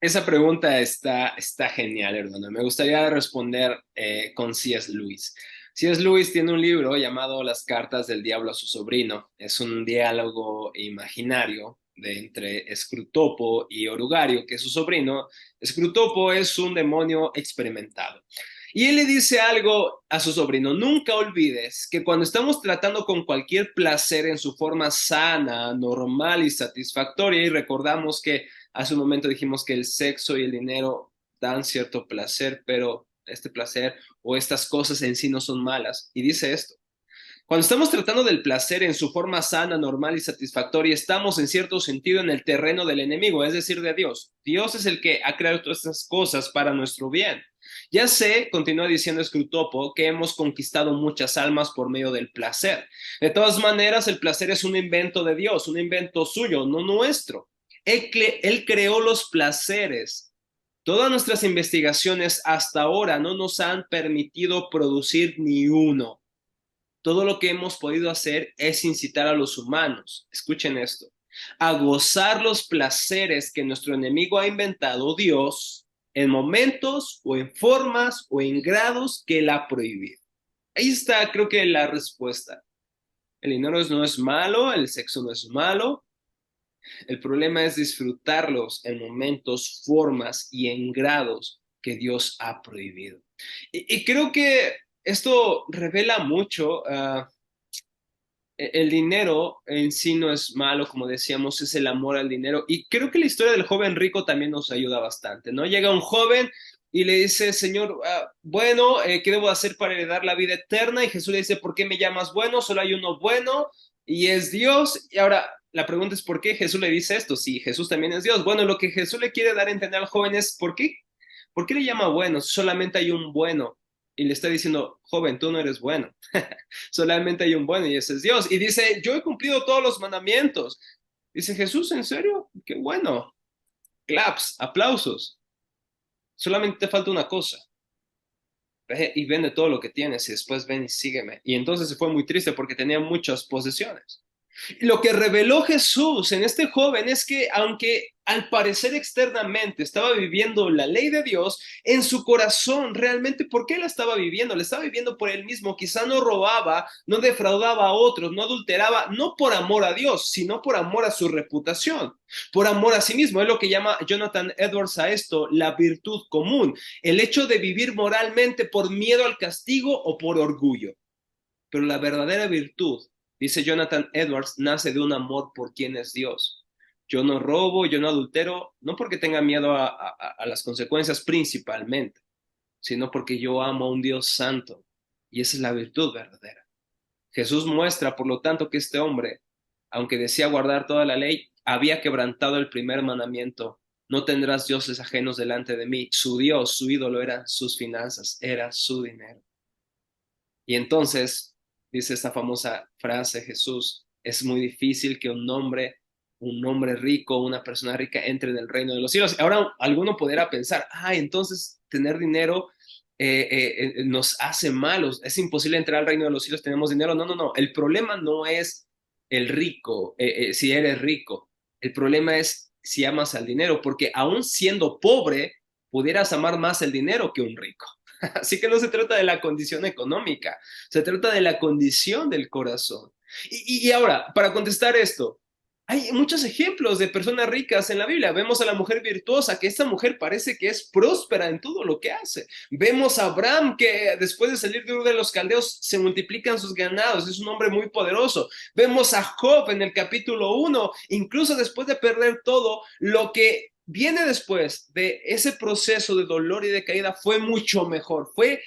S3: Esa pregunta está genial, hermano. Me gustaría responder con C.S. Lewis. C.S. Lewis tiene un libro llamado Las cartas del diablo a su sobrino. Es un diálogo imaginario de entre Scrutopo y Orugario, que es su sobrino. Scrutopo es un demonio experimentado. Y él le dice algo a su sobrino: nunca olvides que cuando estamos tratando con cualquier placer en su forma sana, normal y satisfactoria, y recordamos que hace un momento dijimos que el sexo y el dinero dan cierto placer, pero este placer o estas cosas en sí no son malas. Y dice esto: cuando estamos tratando del placer en su forma sana, normal y satisfactoria, estamos en cierto sentido en el terreno del enemigo, es decir, de Dios. Dios es el que ha creado todas estas cosas para nuestro bien. Ya sé, continúa diciendo Scrutopo, que hemos conquistado muchas almas por medio del placer. De todas maneras, el placer es un invento de Dios, un invento suyo, no nuestro. Él creó los placeres. Todas nuestras investigaciones hasta ahora no nos han permitido producir ni uno. Todo lo que hemos podido hacer es incitar a los humanos, escuchen esto, a gozar los placeres que nuestro enemigo ha inventado, Dios, en momentos o en formas o en grados que él ha prohibido. Ahí está, creo que la respuesta. El dinero no es malo, el sexo no es malo. El problema es disfrutarlos en momentos, formas y en grados que Dios ha prohibido. Y creo que esto revela mucho. El dinero en sí no es malo, como decíamos, es el amor al dinero. Y creo que la historia del joven rico también nos ayuda bastante, ¿no? Llega un joven y le dice: Señor, bueno, ¿qué debo hacer para heredar la vida eterna? Y Jesús le dice: ¿por qué me llamas bueno? Solo hay uno bueno y es Dios. Y ahora la pregunta es: ¿por qué Jesús le dice esto? Si Jesús también es Dios. Bueno, lo que Jesús le quiere dar a entender al joven es: ¿por qué? ¿Por qué le llama bueno? Solamente hay un bueno. Y le está diciendo: joven, tú no eres bueno. Solamente hay un bueno y ese es Dios. Y dice: yo he cumplido todos los mandamientos. Dice Jesús: ¿en serio? Qué bueno. Claps, aplausos. Solamente te falta una cosa. Ve y vende todo lo que tienes y después ven y sígueme. Y entonces se fue muy triste porque tenía muchas posesiones. Lo que reveló Jesús en este joven es que, aunque al parecer externamente estaba viviendo la ley de Dios, en su corazón realmente, ¿por qué la estaba viviendo? La estaba viviendo por él mismo. Quizá no robaba, no defraudaba a otros, no adulteraba, no por amor a Dios, sino por amor a su reputación, por amor a sí mismo. Es lo que llama Jonathan Edwards a esto la virtud común, el hecho de vivir moralmente por miedo al castigo o por orgullo. Pero la verdadera virtud, dice Jonathan Edwards, nace de un amor por quien es Dios. Yo no robo, yo no adultero, no porque tenga miedo a las consecuencias principalmente, sino porque yo amo a un Dios santo. Y esa es la virtud verdadera. Jesús muestra, por lo tanto, que este hombre, aunque decía guardar toda la ley, había quebrantado el primer mandamiento: no tendrás dioses ajenos delante de mí. Su Dios, su ídolo, eran sus finanzas, era su dinero. Y entonces, dice esta famosa frase Jesús: es muy difícil que un hombre rico, una persona rica entre en el reino de los cielos. Ahora alguno podrá pensar: entonces tener dinero nos hace malos, es imposible entrar al reino de los cielos, tenemos dinero. No, no, no, el problema no es el rico, si eres rico, el problema es si amas al dinero, porque aún siendo pobre, pudieras amar más el dinero que un rico. Así que no se trata de la condición económica, se trata de la condición del corazón. Y ahora, para contestar esto, hay muchos ejemplos de personas ricas en la Biblia. Vemos a la mujer virtuosa, que esta mujer parece que es próspera en todo lo que hace. Vemos a Abraham, que después de salir de Ur de los Caldeos se multiplican sus ganados, es un hombre muy poderoso. Vemos a Job en el capítulo 1, incluso después de perder todo, lo que viene después de ese proceso de dolor y de caída fue mucho mejor, fue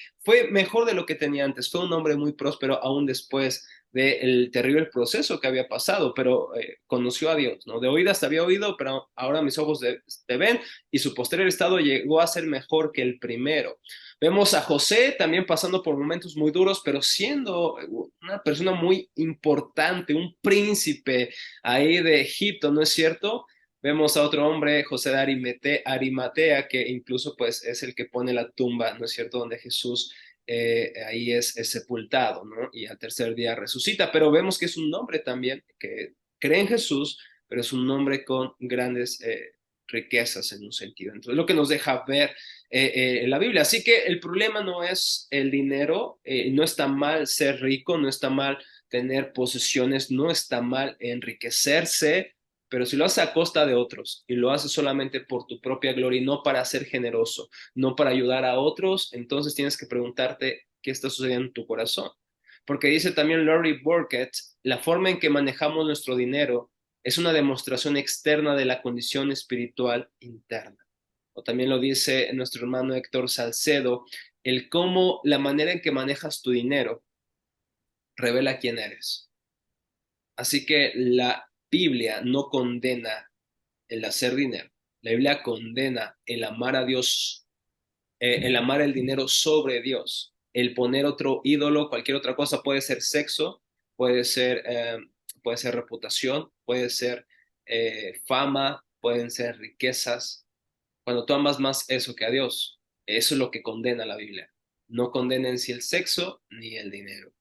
S3: mejor de lo que tenía antes. Fue un hombre muy próspero aún después del terrible proceso que había pasado, pero conoció a Dios, ¿no? De oídas te había oído, pero ahora mis ojos te ven, y su posterior estado llegó a ser mejor que el primero. Vemos a José también pasando por momentos muy duros, pero siendo una persona muy importante, un príncipe ahí de Egipto, ¿no es cierto? Vemos a otro hombre, José de Arimatea, que incluso pues es el que pone la tumba, ¿no es cierto?, donde Jesús ahí es sepultado, ¿no? Y al tercer día resucita, pero vemos que es un hombre también que cree en Jesús, pero es un hombre con grandes riquezas en un sentido. Entonces, lo que nos deja ver en la Biblia. Así que el problema no es el dinero, no está mal ser rico, no está mal tener posesiones, no está mal enriquecerse, pero si lo haces a costa de otros y lo haces solamente por tu propia gloria y no para ser generoso, no para ayudar a otros, entonces tienes que preguntarte qué está sucediendo en tu corazón. Porque dice también Larry Burkett, la forma en que manejamos nuestro dinero es una demostración externa de la condición espiritual interna. O también lo dice nuestro hermano Héctor Salcedo, el cómo la manera en que manejas tu dinero revela quién eres. Así que la Biblia no condena el hacer dinero. La Biblia condena el amar a Dios, el amar el dinero sobre Dios, el poner otro ídolo, cualquier otra cosa, puede ser sexo, puede ser, puede ser reputación, puede ser fama, pueden ser riquezas. Cuando tú amas más eso que a Dios, eso es lo que condena la Biblia. No condena en sí el sexo ni el dinero.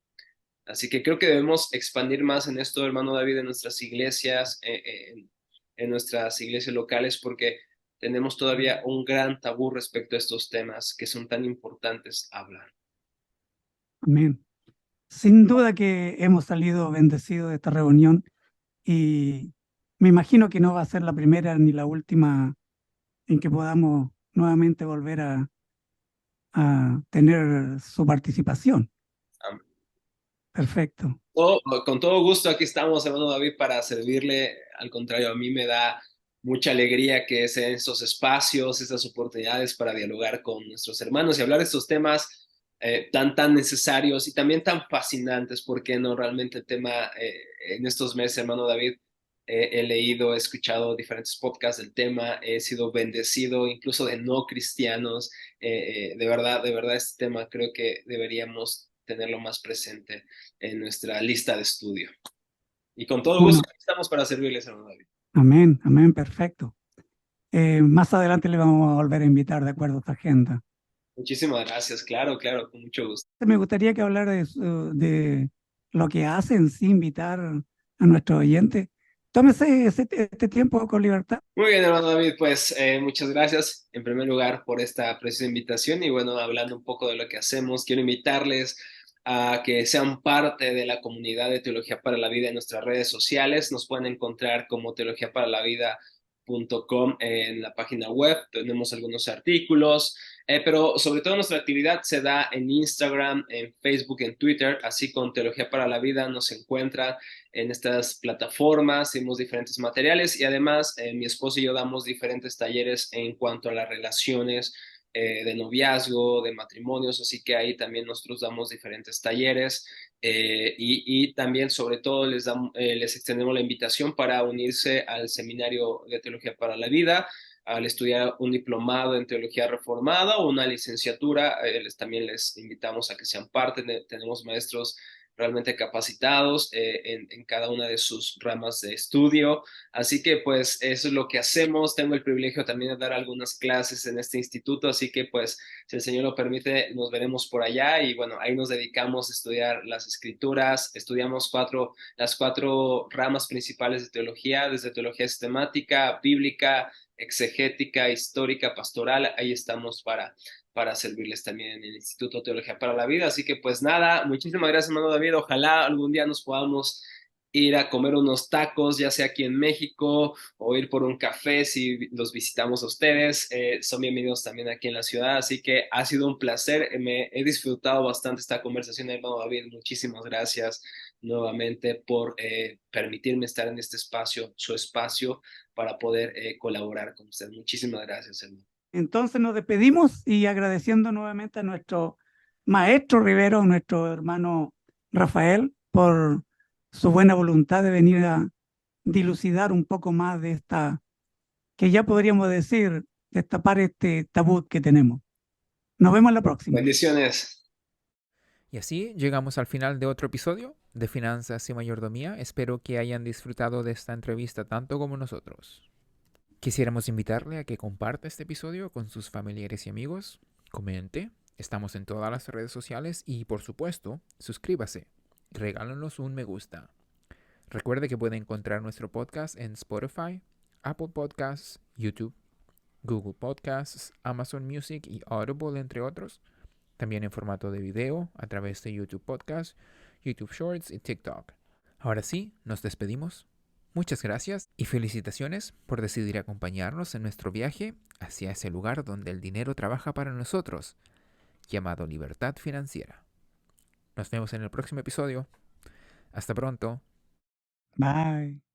S3: Así que creo que debemos expandir más en esto, hermano David, en nuestras iglesias, en nuestras iglesias locales, porque tenemos todavía un gran tabú respecto a estos temas que son tan importantes hablar.
S2: Amén. Sin duda que hemos salido bendecidos de esta reunión y me imagino que no va a ser la primera ni la última en que podamos nuevamente volver a tener su participación.
S3: Amén.
S2: Perfecto.
S3: Con todo gusto aquí estamos, hermano David, para servirle. Al contrario, a mí me da mucha alegría que sean estos espacios, estas oportunidades para dialogar con nuestros hermanos y hablar de estos temas tan necesarios y también tan fascinantes, porque no realmente el tema en estos meses, hermano David, he leído, he escuchado diferentes podcasts del tema, he sido bendecido incluso de no cristianos. De verdad, este tema creo que deberíamos tenerlo más presente en nuestra lista de estudio. Y con todo gusto
S2: Bueno,
S3: estamos para servirles, hermano David.
S2: amén, amén, perfecto. Más adelante le vamos a volver a invitar de acuerdo a esta agenda.
S3: Muchísimas gracias, claro, claro, con mucho gusto.
S2: Me gustaría que hablara de lo que hacen, sí, invitar a nuestros oyentes. Tómese este tiempo con libertad.
S3: Muy bien, hermano David, pues muchas gracias en primer lugar por esta preciosa invitación y bueno, hablando un poco de lo que hacemos, quiero invitarles a que sean parte de la comunidad de Teología para la Vida en nuestras redes sociales. Nos pueden encontrar como teologiaparalavida.com en la página web. Tenemos algunos artículos, pero sobre todo nuestra actividad se da en Instagram, en Facebook, en Twitter, así con Teología para la Vida nos encuentran en estas plataformas, hacemos diferentes materiales y además mi esposo y yo damos diferentes talleres en cuanto a las relaciones de noviazgo, de matrimonios, así que ahí también nosotros damos diferentes talleres y también sobre todo les extendemos la invitación para unirse al Seminario de Teología para la Vida, al estudiar un diplomado en Teología Reformada o una licenciatura, también les invitamos a que sean parte, tenemos maestros realmente capacitados en cada una de sus ramas de estudio. Así que pues eso es lo que hacemos. Tengo el privilegio también de dar algunas clases en este instituto, así que pues si el Señor lo permite, nos veremos por allá y bueno, ahí nos dedicamos a estudiar las escrituras, estudiamos las cuatro ramas principales de teología, desde teología sistemática, bíblica, exegética, histórica, pastoral, ahí estamos para servirles también en el Instituto de Teología para la Vida. Así que pues nada, muchísimas gracias, hermano David. Ojalá algún día nos podamos ir a comer unos tacos, ya sea aquí en México o ir por un café si los visitamos a ustedes. Son bienvenidos también aquí en la ciudad, así que ha sido un placer. Me he disfrutado bastante esta conversación, hermano David. Muchísimas gracias nuevamente por permitirme estar en este espacio, su espacio, para poder colaborar con usted. Muchísimas gracias, hermano.
S2: Entonces nos despedimos y agradeciendo nuevamente a nuestro maestro Rivero, nuestro hermano Rafael, por su buena voluntad de venir a dilucidar un poco más de esta, que ya podríamos decir, destapar este tabú que tenemos. Nos vemos la próxima.
S3: Bendiciones.
S1: Y así llegamos al final de otro episodio de Finanzas y Mayordomía. Espero que hayan disfrutado de esta entrevista tanto como nosotros. Quisiéramos invitarle a que comparta este episodio con sus familiares y amigos, comente, estamos en todas las redes sociales y por supuesto, suscríbase, regálanos un me gusta. Recuerde que puede encontrar nuestro podcast en Spotify, Apple Podcasts, YouTube, Google Podcasts, Amazon Music y Audible, entre otros. También en formato de video a través de YouTube Podcasts, YouTube Shorts y TikTok. Ahora sí, nos despedimos. Muchas gracias y felicitaciones por decidir acompañarnos en nuestro viaje hacia ese lugar donde el dinero trabaja para nosotros, llamado libertad financiera. Nos vemos en el próximo episodio. Hasta pronto.
S2: Bye.